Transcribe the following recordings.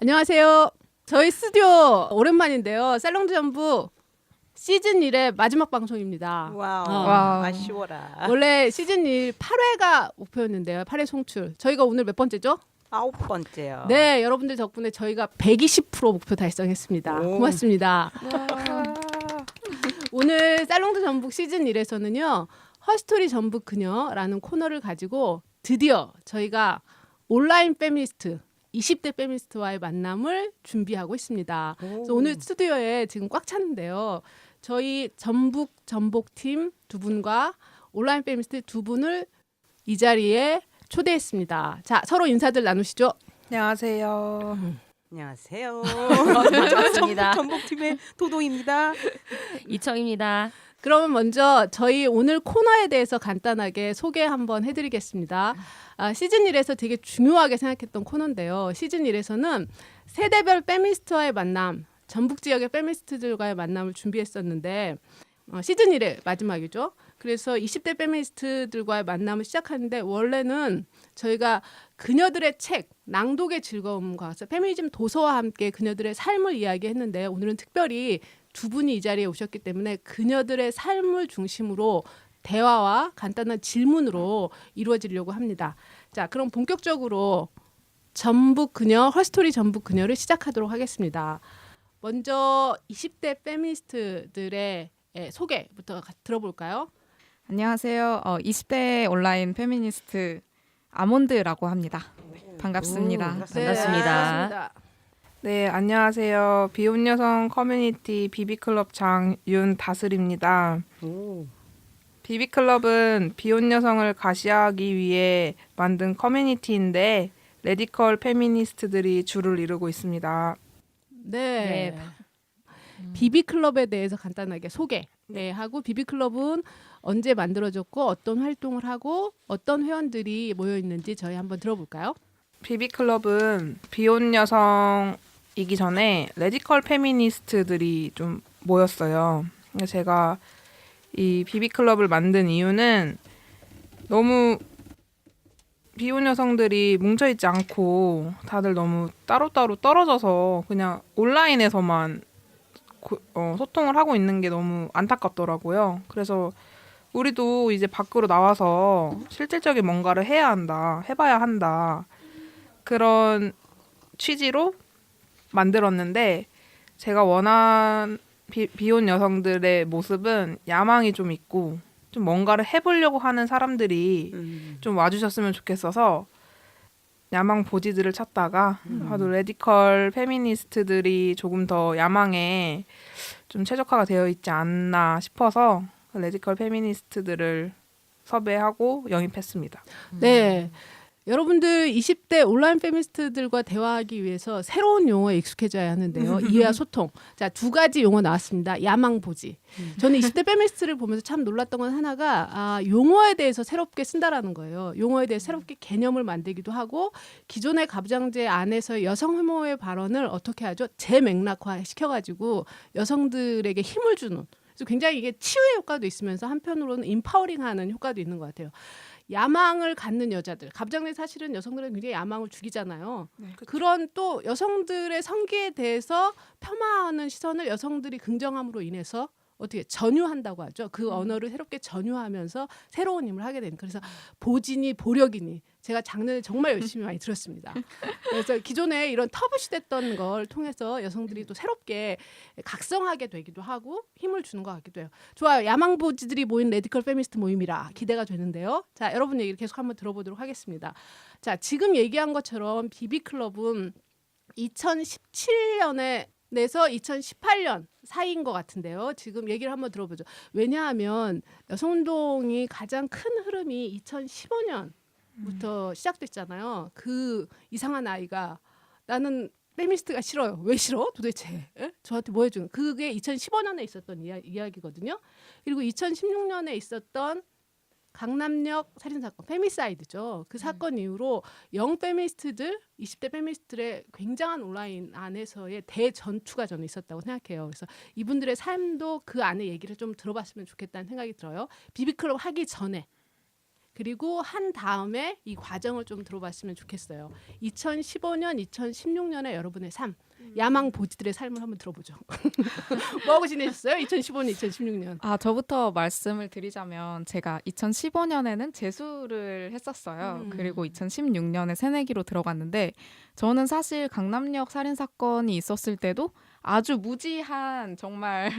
안녕하세요. 저희 스튜디오 오랜만인데요. 살롱드 전북 시즌 1의 마지막 방송입니다. 와우. 아쉬워라. 원래 시즌 1 8회가 목표였는데요. 8회 송출. 저희가 오늘 몇 번째죠? 9번째요. 네, 여러분들 덕분에 저희가 120% 목표 달성했습니다. 오. 고맙습니다. 오늘 살롱드 전북 시즌 1에서는요. 헐스토리 전북 그녀라는 코너를 가지고 드디어 저희가 온라인 페미니스트 20대 페미니스트와의 만남을 준비하고 있습니다. 그래서 오늘 스튜디오에 지금 꽉 찼는데요. 저희 전북팀 두 분과 온라인 페미니스트 두 분을 이 자리에 초대했습니다. 자, 서로 인사들 나누시죠. 안녕하세요. 안녕하세요. 반갑습니다. 전북팀의 도도입니다. 이청입니다. 그러면 먼저 저희 오늘 코너에 대해서 간단하게 소개 한번 해드리겠습니다. 시즌 1에서 되게 중요하게 생각했던 코너인데요. 시즌 1에서는 세대별 페미니스트와의 만남, 전북 지역의 페미니스트들과의 만남을 준비했었는데 시즌 1의 마지막이죠. 그래서 20대 페미니스트들과의 만남을 시작하는데 원래는 저희가 그녀들의 책, 낭독의 즐거움과 페미니즘 도서와 함께 그녀들의 삶을 이야기했는데 오늘은 특별히 두 분이 이 자리에 오셨기 때문에 그녀들의 삶을 중심으로 대화와 간단한 질문으로 이루어지려고 합니다. 자, 그럼 본격적으로 전북 그녀, 헐스토리 전북 그녀를 시작하도록 하겠습니다. 먼저 20대 페미니스트들의 소개부터 들어볼까요? 안녕하세요. 20대 온라인 페미니스트 아몬드라고 합니다. 반갑습니다. 반갑습니다. 네, 안녕하세요. 비혼 여성 커뮤니티 비비클럽 장윤다슬입니다. 비비클럽은 비혼 여성을 가시하기 위해 만든 커뮤니티인데 레디컬 페미니스트들이 주를 이루고 있습니다. 네. 비비클럽에 대해서 간단하게 소개하고 비비클럽은 언제 만들어졌고 어떤 활동을 하고 어떤 회원들이 모여 있는지 저희 한번 들어볼까요? 비비클럽은 비혼 여성이기 전에 레디컬 페미니스트들이 좀 모였어요. 그래서 제가 이 비비클럽을 만든 이유는 너무 비혼 여성들이 뭉쳐있지 않고 다들 너무 따로따로 떨어져서 그냥 온라인에서만 소통을 하고 있는 게 너무 안타깝더라고요. 그래서 우리도 이제 밖으로 나와서 실질적인 뭔가를 해야 한다, 해봐야 한다. 그런 취지로 만들었는데 제가 원한 비혼 여성들의 모습은 야망이 좀 있고 좀 뭔가를 해보려고 하는 사람들이 좀 와주셨으면 좋겠어서 야망 보지들을 찾다가 하도 레디컬 페미니스트들이 조금 더 야망에 좀 최적화가 되어 있지 않나 싶어서 레디컬 페미니스트들을 섭외하고 영입했습니다. 네. 여러분들 20대 온라인 페미니스트들과 대화하기 위해서 새로운 용어에 익숙해져야 하는데요. 이해와 소통. 자, 두 가지 용어 나왔습니다. 야망보지. 저는 20대 페미니스트를 보면서 참 놀랐던 건 하나가 용어에 대해서 새롭게 쓴다라는 거예요. 용어에 대해서 새롭게 개념을 만들기도 하고 기존의 가부장제 안에서 여성 혐오의 발언을 어떻게 하죠? 재맥락화 시켜가지고 여성들에게 힘을 주는. 그래서 굉장히 이게 치유의 효과도 있으면서 한편으로는 인파워링하는 효과도 있는 것 같아요. 야망을 갖는 여자들, 가부장제 사실은 여성들은 굉장히 야망을 죽이잖아요. 네, 그런 또 여성들의 성기에 대해서 폄하하는 시선을 여성들이 긍정함으로 인해서 어떻게 전유한다고 하죠. 그 언어를 새롭게 전유하면서 새로운 힘을 하게 되는. 그래서 보진이 보력이니 제가 작년에 정말 열심히 많이 들었습니다. 그래서 기존에 이런 터부시됐던 걸 통해서 여성들이 또 새롭게 각성하게 되기도 하고 힘을 주는 것 같기도 해요. 좋아요. 야망보지들이 모인 레디컬 페미니스트 모임이라 기대가 되는데요. 자, 여러분 얘기를 계속 한번 들어보도록 하겠습니다. 자, 지금 얘기한 것처럼 비비클럽은 2017년에 내서 2018년 사이인 것 같은데요. 지금 얘기를 한번 들어보죠. 왜냐하면 여성운동이 가장 큰 흐름이 2015년부터 시작됐잖아요. 그 이상한 아이가 나는 페미니스트가 싫어요. 왜 싫어? 도대체 저한테 뭐 해주는? 그게 2015년에 있었던 이야기거든요. 그리고 2016년에 있었던 강남역 살인사건, 페미사이드죠. 그 사건 이후로 영 페미니스트들, 20대 페미니스트들의 굉장한 온라인 안에서의 대전투가 저는 있었다고 생각해요. 그래서 이분들의 삶도 그 안에 얘기를 좀 들어봤으면 좋겠다는 생각이 들어요. 비비클럽 하기 전에 그리고 한 다음에 이 과정을 좀 들어봤으면 좋겠어요. 2015년, 2016년에 여러분의 삶, 야망 보지들의 삶을 한번 들어보죠. 뭐하고 지내셨어요? 2015년, 2016년. 아, 저부터 말씀을 드리자면 제가 2015년에는 재수를 했었어요. 그리고 2016년에 새내기로 들어갔는데 저는 사실 강남역 살인 사건이 있었을 때도 아주 무지한 정말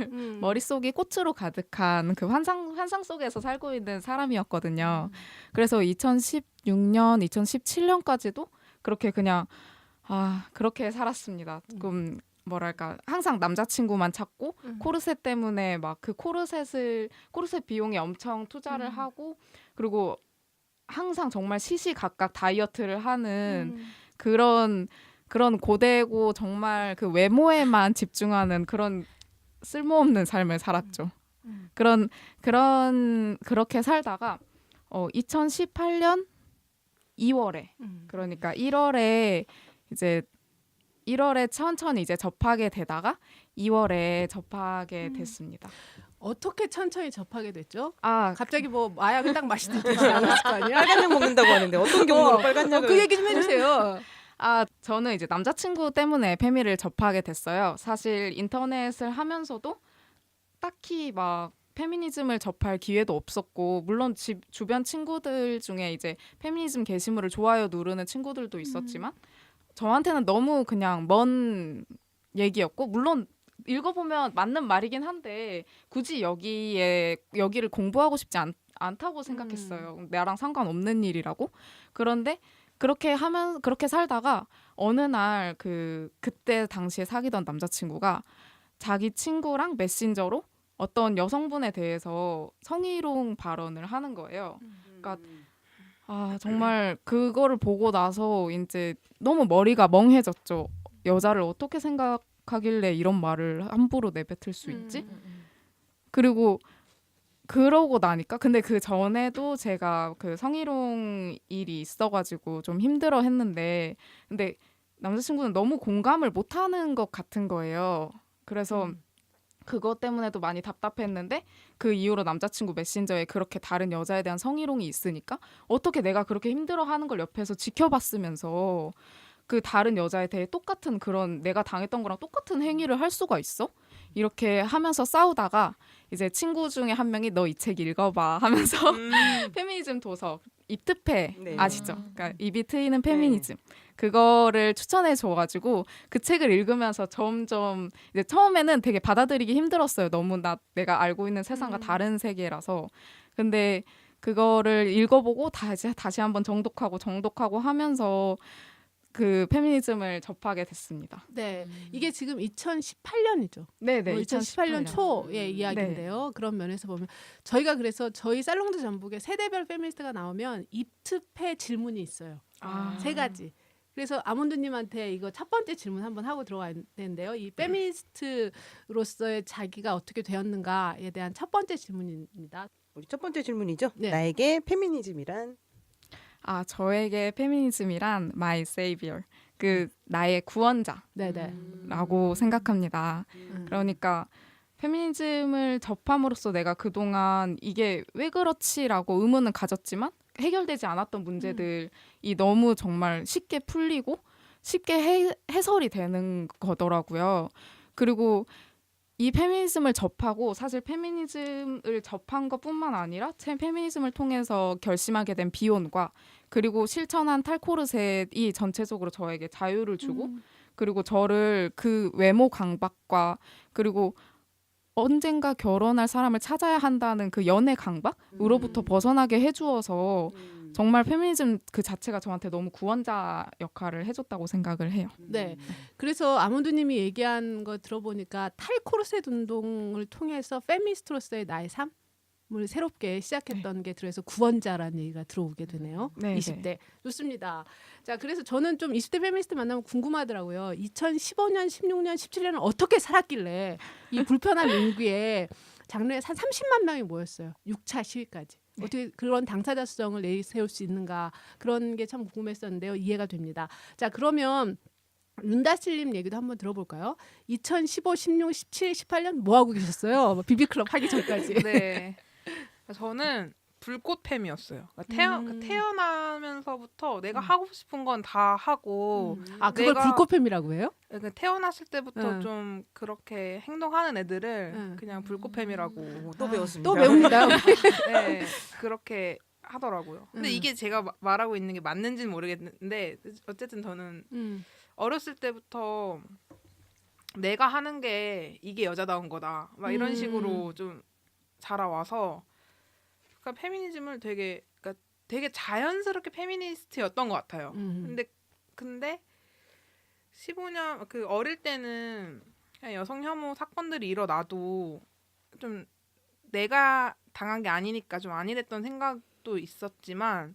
머릿속이 꽃으로 가득한 그 환상 속에서 살고 있는 사람이었거든요. 그래서 2016년, 2017년까지도 그렇게 그냥 그렇게 살았습니다. 조금 뭐랄까 항상 남자친구만 찾고 코르셋 때문에 막 그 코르셋 비용에 엄청 투자를 하고 그리고 항상 정말 시시각각 다이어트를 하는 그런 고되고 정말 그 외모에만 집중하는 그런 쓸모없는 삶을 살았죠. 그렇게 살다가 2018년 2월에 그러니까 1월에 천천히 이제 접하게 되다가 2월에 접하게 됐습니다. 어떻게 천천히 접하게 됐죠? 아, 갑자기 뭐 마약을 딱 마시듯이 않았을 거 아니야? 빨간 약 먹는다고 하는데 어떤 경우로 빨간 약을? 그 얘기 좀 해주세요. 저는 이제 남자친구 때문에 페미를 접하게 됐어요. 사실 인터넷을 하면서도 딱히 막 페미니즘을 접할 기회도 없었고 물론 주변 친구들 중에 이제 페미니즘 게시물을 좋아요 누르는 친구들도 있었지만 저한테는 너무 그냥 먼 얘기였고 물론 읽어보면 맞는 말이긴 한데 굳이 여기를 공부하고 싶지 않다고 생각했어요. 나랑 상관없는 일이라고. 그런데 그렇게 살다가 어느 날 그때 당시에 사귀던 남자친구가 자기 친구랑 메신저로 어떤 여성분에 대해서 성희롱 발언을 하는 거예요. 그러니까 정말 그거를 보고 나서 이제 너무 머리가 멍해졌죠. 여자를 어떻게 생각하길래 이런 말을 함부로 내뱉을 수 있지? 그리고 그러고 나니까 근데 그 전에도 제가 그 성희롱 일이 있어가지고 좀 힘들어 했는데 근데 남자친구는 너무 공감을 못하는 것 같은 거예요. 그래서 그것 때문에도 많이 답답했는데 그 이후로 남자친구 메신저에 그렇게 다른 여자에 대한 성희롱이 있으니까 어떻게 내가 그렇게 힘들어하는 걸 옆에서 지켜봤으면서 그 다른 여자에 대해 똑같은 그런 내가 당했던 거랑 똑같은 행위를 할 수가 있어? 이렇게 하면서 싸우다가 이제 친구 중에 한 명이 너 이 책 읽어봐 하면서 페미니즘 도서 입트페 네. 아시죠? 그러니까 입이 트이는 페미니즘 그거를 추천해 줘가지고 그 책을 읽으면서 점점 이제 처음에는 되게 받아들이기 힘들었어요. 너무 내가 알고 있는 세상과 다른 세계라서. 근데 그거를 읽어보고 다시 한번 정독하고 하면서 그 페미니즘을 접하게 됐습니다. 네, 이게 지금 2018년이죠. 네네. 2018년 초의 이야기인데요. 네. 그런 면에서 보면 저희가 그래서 저희 살롱드 전북에 세대별 페미니스트가 나오면 입특패 질문이 있어요. 3가지. 그래서 아몬드님한테 이거 첫 번째 질문 한번 하고 들어가야 되는데요. 이 페미니스트로서의 자기가 어떻게 되었는가에 대한 첫 번째 질문입니다. 우리 첫 번째 질문이죠. 네. 나에게 페미니즘이란? 저에게 페미니즘이란 my savior, 나의 구원자라고 네네. 생각합니다. 그러니까 페미니즘을 접함으로써 내가 그동안 이게 왜 그렇지라고 의문은 가졌지만 해결되지 않았던 문제들이 너무 정말 쉽게 풀리고 쉽게 해설이 되는 거더라고요. 그리고 이 페미니즘을 접하고 사실 페미니즘을 접한 것뿐만 아니라 페미니즘을 통해서 결심하게 된 비혼과 그리고 실천한 탈코르셋이 전체적으로 저에게 자유를 주고 그리고 저를 그 외모 강박과 그리고 언젠가 결혼할 사람을 찾아야 한다는 그 연애 강박으로부터 벗어나게 해주어서 정말 페미니즘 그 자체가 저한테 너무 구원자 역할을 해줬다고 생각을 해요. 네. 그래서 아몬드님이 얘기한 거 들어보니까 탈코르셋 운동을 통해서 페미니스트로서의 나의 삶을 새롭게 시작했던 게 들어서 구원자라는 얘기가 들어오게 되네요. 네, 20대. 좋습니다. 자, 그래서 저는 좀 20대 페미니스트 만나면 궁금하더라고요. 2015년, 16년, 17년은 어떻게 살았길래 이 불편한 민구에 장래에 한 30만 명이 모였어요. 6차 시위까지. 어떻게 그런 당사자 수정을 내세울 수 있는가 그런 게 참 궁금했었는데요. 이해가 됩니다. 자, 그러면 룬다슬님 얘기도 한번 들어볼까요? 2015, 16, 17, 18년 뭐 하고 계셨어요? 비비클럽 하기 전까지. 네. 저는 불꽃팸이었어요. 그러니까 음. 태어나면서부터 내가 하고 싶은 건 다 하고 아 그걸 내가- 불꽃팸이라고 해요? 그러니까 태어났을 때부터 응. 좀 그렇게 행동하는 애들을 응. 그냥 불꽃팸이라고 또 배웠습니다. 또 배웁니다. 네, 그렇게 하더라고요. 근데 응. 이게 제가 말하고 있는 게 맞는지는 모르겠는데 어쨌든 저는 어렸을 때부터 내가 하는 게 이게 여자다운 거다. 막 이런 식으로 좀 자라와서 그러니까 페미니즘을 그러니까 되게 자연스럽게 페미니스트였던 것 같아요. 근데 15년 그 어릴 때는 그냥 여성 혐오 사건들이 일어나도 좀 내가 당한 게 아니니까 좀 아니랬던 생각도 있었지만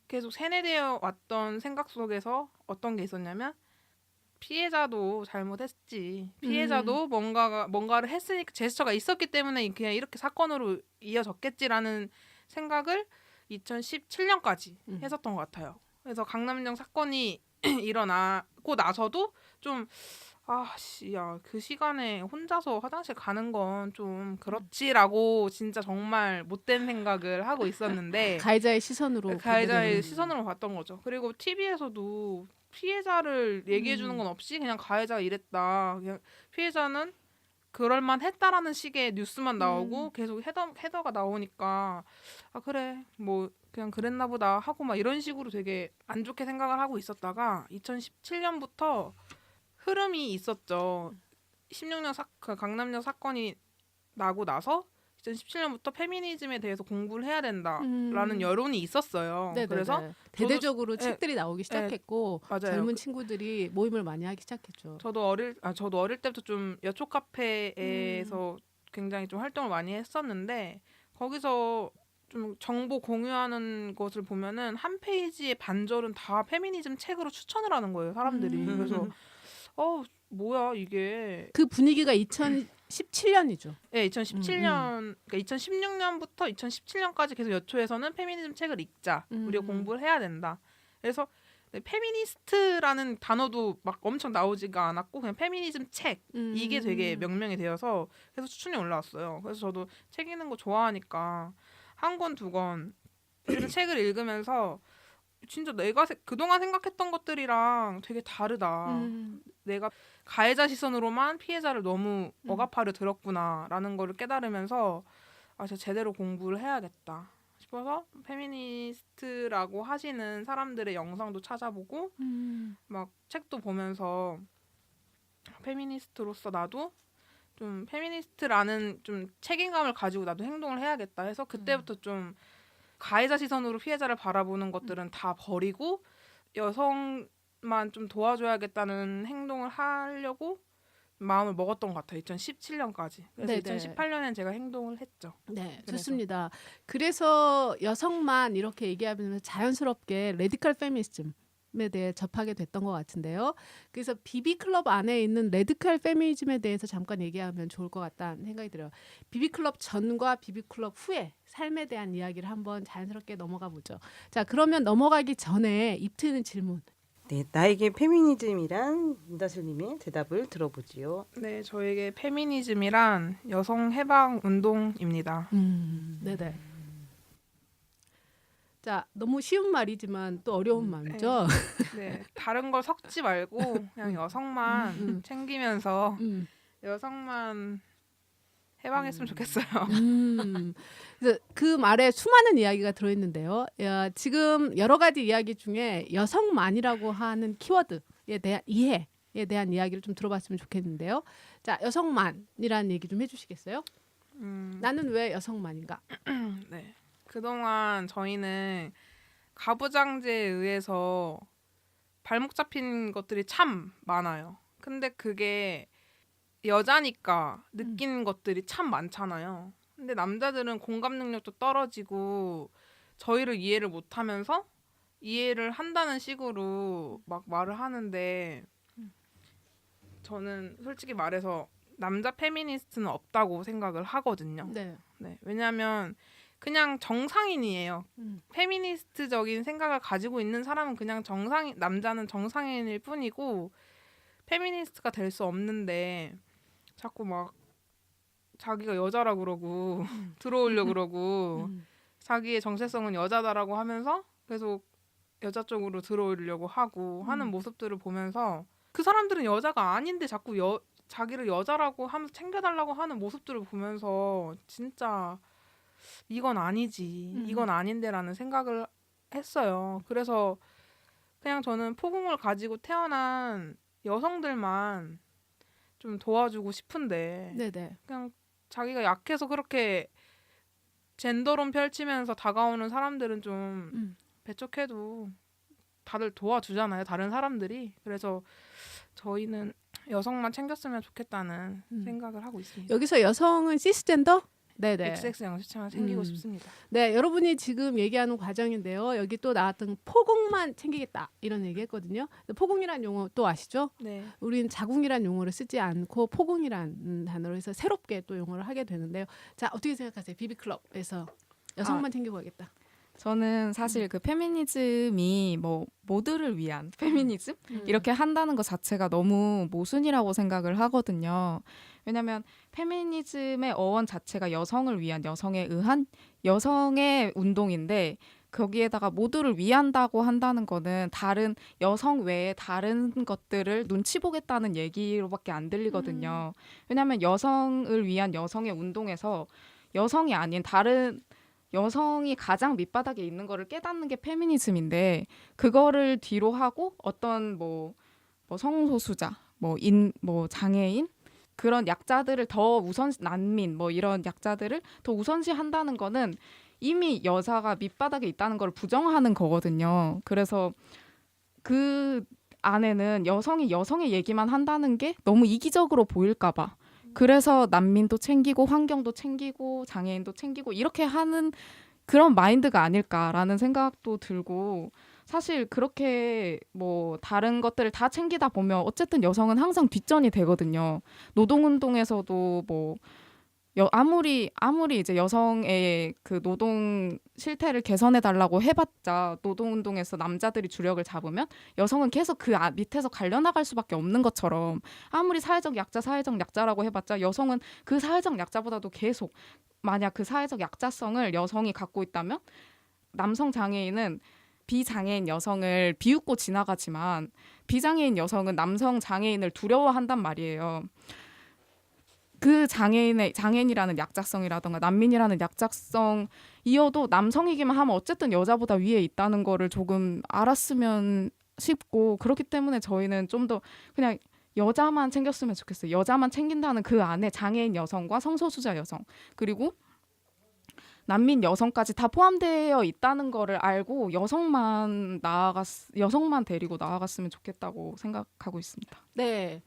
계속 세뇌되어 왔던 생각 속에서 어떤 게 있었냐면 피해자도 잘못했지. 피해자도 뭔가를 했으니까 제스처가 있었기 때문에 그냥 이렇게 사건으로 이어졌겠지라는 생각을 2017년까지 했었던 것 같아요. 그래서 강남역 사건이 일어나고 나서도 좀 야, 그 시간에 혼자서 화장실 가는 건 좀 그렇지라고 진짜 정말 못된 생각을 하고 있었는데 가해자의 시선으로 가해자의 보게 되는- 시선으로 봤던 거죠. 그리고 TV에서도 피해자를 얘기해 주는 건 없이 그냥 가해자가 이랬다. 그냥 피해자는 그럴만 했다라는 식의 뉴스만 나오고 계속 헤더가 나오니까 아 그래 뭐 그냥 그랬나 보다 하고 막 이런 식으로 되게 안 좋게 생각을 하고 있었다가 2017년부터 흐름이 있었죠. 16년 그 강남역 사건이 나고 나서 2017년부터 페미니즘에 대해서 공부를 해야 된다라는 여론이 있었어요. 네네네. 그래서 대대적으로 네, 책들이 나오기 시작했고 맞아요. 젊은 친구들이 모임을 많이 하기 시작했죠. 저도 어릴 때부터 좀 여초 카페에서 굉장히 좀 활동을 많이 했었는데 거기서 좀 정보 공유하는 것을 보면은 한 페이지의 반절은 다 페미니즘 책으로 추천을 하는 거예요, 사람들이. 그래서 뭐야 이게. 그 분위기가 2017년이죠. 네, 2017년, 그러니까 2016년부터 2017년까지 계속 여초에서는 페미니즘 책을 읽자, 우리가 공부를 해야 된다. 그래서 페미니스트라는 단어도 막 엄청 나오지가 않았고 그냥 페미니즘 책 이게 되게 명명이 되어서 그래서 추천이 올라왔어요. 그래서 저도 책 읽는 거 좋아하니까 한 권, 두 권 이런 책을 읽으면서 진짜 내가 그동안 생각했던 것들이랑 되게 다르다. 내가 가해자 시선으로만 피해자를 너무 억압하려 들었구나라는 거를 깨달으면서 진짜 제대로 공부를 해야겠다 싶어서 페미니스트라고 하시는 사람들의 영상도 찾아보고 막 책도 보면서 페미니스트로서 나도 좀 페미니스트라는 좀 책임감을 가지고 나도 행동을 해야겠다 해서 그때부터 좀 가해자 시선으로 피해자를 바라보는 것들은 다 버리고 여성만 좀 도와줘야겠다는 행동을 하려고 마음을 먹었던 것 같아요. 2017년까지. 그래서 네네. 2018년엔 제가 행동을 했죠. 네, 그래서. 좋습니다. 그래서 여성만 이렇게 얘기하면서 자연스럽게 레디컬 페미니즘에 대해 접하게 됐던 것 같은데요. 그래서 비비클럽 안에 있는 레디컬 페미니즘에 대해서 잠깐 얘기하면 좋을 것 같다는 생각이 들어요. 비비클럽 전과 비비클럽 후의 삶에 대한 이야기를 한번 자연스럽게 넘어가 보죠. 자, 그러면 넘어가기 전에 입 트는 질문. 네, 나에게 페미니즘이란 문다슬님의 대답을 들어보지요. 네, 저에게 페미니즘이란 여성 해방 운동입니다. 네네. 자, 너무 쉬운 말이지만 또 어려운 말이죠. 네, 다른 걸 섞지 말고 그냥 여성만 챙기면서 여성만 해방했으면 좋겠어요. 그래서 그 말에 수많은 이야기가 들어있는데요. 지금 여러 가지 이야기 중에 여성만이라고 하는 키워드에 대한 이해에 대한 이야기를 좀 들어봤으면 좋겠는데요. 자, 여성만이라는 얘기 좀 해주시겠어요? 나는 왜 여성만인가? 네, 그동안 저희는 가부장제에 의해서 발목 잡힌 것들이 참 많아요. 근데 그게 여자니까 느끼는 것들이 참 많잖아요. 근데 남자들은 공감 능력도 떨어지고 저희를 이해를 못하면서 이해를 한다는 식으로 막 말을 하는데 저는 솔직히 말해서 남자 페미니스트는 없다고 생각을 하거든요. 네. 네, 왜냐하면 그냥 정상인이에요. 페미니스트적인 생각을 가지고 있는 사람은 그냥 남자는 정상인일 뿐이고 페미니스트가 될 수 없는데 자꾸 막 자기가 여자라 그러고 들어오려 그러고 자기의 정체성은 여자다라고 하면서 계속 여자 쪽으로 들어오려고 하고 하는 모습들을 보면서 그 사람들은 여자가 아닌데 자꾸 자기를 여자라고 하면서 챙겨달라고 하는 모습들을 보면서 진짜 이건 아니지, 이건 아닌데라는 생각을 했어요. 그래서 그냥 저는 포궁을 가지고 태어난 여성들만 좀 도와주고 싶은데 네네. 그냥 자기가 약해서 그렇게 젠더론 펼치면서 다가오는 사람들은 좀 배척해도 다들 도와주잖아요. 다른 사람들이. 그래서 저희는 여성만 챙겼으면 좋겠다는 생각을 하고 있습니다. 여기서 여성은 시스젠더? 네네. XX 양수체만 챙기고 싶습니다. 네, 여러분이 지금 얘기하는 과정인데요. 여기 또 나왔던 포궁만 챙기겠다 이런 얘기했거든요. 포궁이란 용어 또 아시죠? 네. 우리는 자궁이란 용어를 쓰지 않고 포궁이란 단어로 해서 새롭게 또 용어를 하게 되는데요. 자, 어떻게 생각하세요? 비비클럽에서 여성만 챙기고 가겠다. 저는 사실 그 페미니즘이 뭐 모두를 위한 페미니즘 이렇게 한다는 것 자체가 너무 모순이라고 생각을 하거든요. 왜냐하면 페미니즘의 어원 자체가 여성을 위한, 여성에 의한 여성의 운동인데 거기에다가 모두를 위한다고 한다는 거는 다른 여성 외에 다른 것들을 눈치 보겠다는 얘기로밖에 안 들리거든요. 왜냐하면 여성을 위한 여성의 운동에서 여성이 아닌 다른 여성이 가장 밑바닥에 있는 거를 깨닫는 게 페미니즘인데 그거를 뒤로 하고 어떤 뭐 성소수자, 뭐 장애인 그런 약자들을 더 난민 뭐 이런 약자들을 더 우선시한다는 거는 이미 여자가 밑바닥에 있다는 걸 부정하는 거거든요. 그래서 그 안에는 여성이 여성의 얘기만 한다는 게 너무 이기적으로 보일까 봐. 그래서 난민도 챙기고 환경도 챙기고 장애인도 챙기고 이렇게 하는 그런 마인드가 아닐까라는 생각도 들고 사실 그렇게 뭐 다른 것들을 다 챙기다 보면 어쨌든 여성은 항상 뒷전이 되거든요. 노동운동에서도 뭐 아무리 이제 여성의 그 노동 실태를 개선해 달라고 해봤자 노동운동에서 남자들이 주력을 잡으면 여성은 계속 그 밑에서 갈려나갈 수밖에 없는 것처럼 아무리 사회적 약자라고 해봤자 여성은 그 사회적 약자보다도 계속 만약 그 사회적 약자성을 여성이 갖고 있다면 남성 장애인은 비장애인 여성을 비웃고 지나가지만 비장애인 여성은 남성 장애인을 두려워한단 말이에요. 그 장애인이라는 약자성이라던가 난민이라는 약자성이어도 남성이기만 하면 어쨌든 여자보다 위에 있다는 거를 조금 알았으면 싶고 그렇기 때문에 저희는 좀 더 그냥 여자만 챙겼으면 좋겠어요. 여자만 챙긴다는 그 안에 장애인 여성과 성소수자 여성 그리고 난민 여성까지 다 포함되어 있다는 거를 알고 여성만 데리고 나아갔으면 좋겠다고 생각하고 있습니다. 네.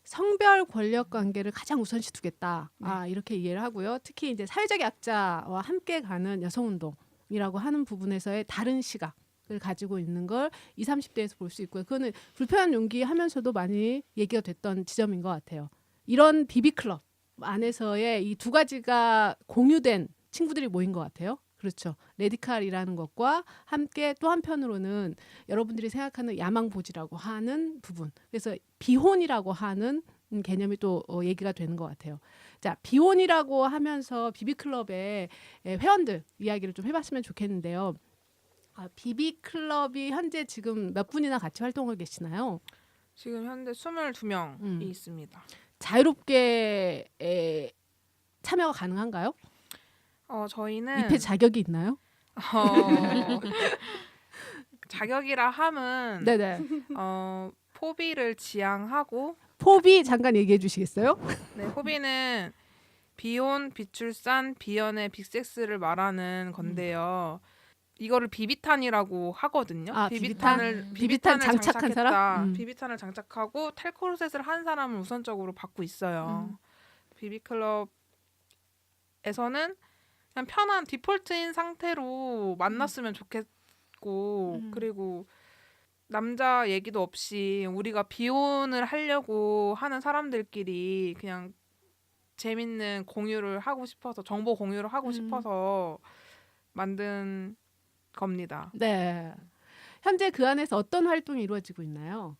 성별 권력 관계를 가장 우선시 두겠다. 이렇게 이해를 하고요. 특히 이제 사회적 약자와 함께 가는 여성 운동이라고 하는 부분에서의 다른 시각을 가지고 있는 걸 20, 30대에서 볼 수 있고요. 그거는 불편한 용기 하면서도 많이 얘기가 됐던 지점인 것 같아요. 이런 비비클럽 안에서의 이 두 가지가 공유된 친구들이 모인 것 같아요. 그렇죠. 레디칼이라는 것과 함께 또 한편으로는 여러분들이 생각하는 야망보지라고 하는 부분. 그래서 비혼이라고 하는 개념이 또 얘기가 되는 것 같아요. 자, 비혼이라고 하면서 비비클럽의 회원들 이야기를 좀 해봤으면 좋겠는데요. 비비클럽이 현재 지금 몇 분이나 같이 활동을 계시나요? 지금 현재 22명이 있습니다. 자유롭게 참여가 가능한가요? 저희는 입회 자격이 있나요? 자격이라 함은 네네. 포비를 지향하고 포비 잠깐 얘기해 주시겠어요? 네, 포비는 비혼, 비출산, 비연애, 빅섹스를 말하는 건데요. 이거를 비비탄이라고 하거든요. 비비탄 비비탄을 장착한 사람? 비비탄을 장착하고 탈코르셋을 한 사람을 우선적으로 받고 있어요. 비비클럽에서는 그냥 편한 디폴트인 상태로 만났으면 좋겠고 그리고 남자 얘기도 없이 우리가 비혼을 하려고 하는 사람들끼리 그냥 재밌는 공유를 하고 싶어서 정보 공유를 하고 싶어서 만든 겁니다. 네. 현재 그 안에서 어떤 활동이 이루어지고 있나요?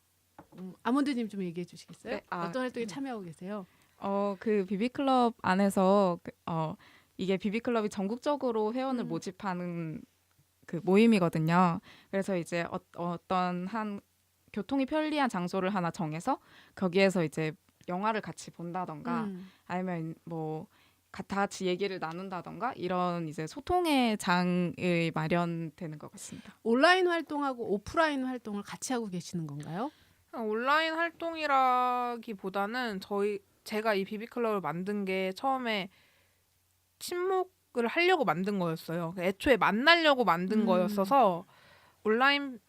아몬드님 좀 얘기해 주시겠어요? 네, 어떤 활동에 참여하고 계세요? 그 비비클럽 안에서 이게 비비클럽이 전국적으로 회원을 모집하는 그 모임이거든요. 그래서 이제 어떤 한 교통이 편리한 장소를 하나 정해서 거기에서 이제 영화를 같이 본다던가 아니면 뭐 다 같이 얘기를 나눈다던가 이런 이제 소통의 장이 마련되는 것 같습니다. 온라인 활동하고 오프라인 활동을 같이 하고 계시는 건가요? 온라인 활동이라기보다는 제가 이 비비클럽을 만든 게 처음에 친목을 하려고 만든 거였어요. 애초에 만나려고 만든 거였어서 온라인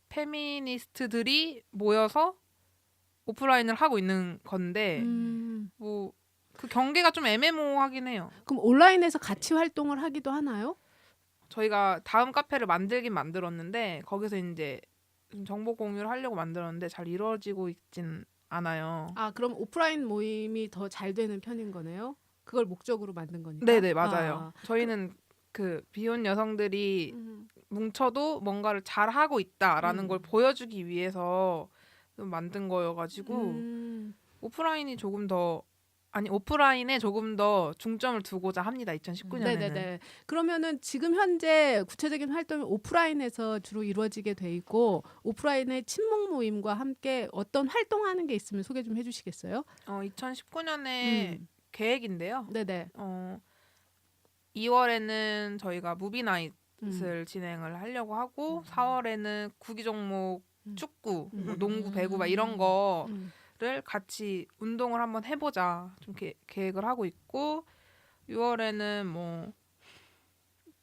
페미니스트들이 모여서 오프라인을 하고 있는 건데 뭐 그 경계가 좀 애매모호하긴 해요. 그럼 온라인에서 같이 활동을 하기도 하나요? 저희가 다음 카페를 만들긴 만들었는데 거기서 이제 정보 공유를 하려고 만들었는데 잘 이루어지고 있진 않아요. 아, 그럼 오프라인 모임이 더 잘 되는 편인 거네요? 그걸 목적으로 만든 거니까? 네네 맞아요. 저희는 그 비혼 여성들이 뭉쳐도 뭔가를 잘 하고 있다라는 걸 보여주기 위해서 좀 만든 거여가지고 오프라인에 조금 더 중점을 두고자 합니다. 2019년에는. 네네네. 그러면은 지금 현재 구체적인 활동이 오프라인에서 주로 이루어지게 돼 있고 오프라인의 친목 모임과 함께 어떤 활동하는 게 있으면 소개 좀 해주시겠어요? 2019년에 계획인데요. 네네. 2월에는 저희가 무비나잇을 진행을 하려고 하고 4월에는 구기 종목 축구, 뭐 농구, 배구 막 이런 거를 같이 운동을 한번 해보자 좀 계획을 하고 있고 6월에는 뭐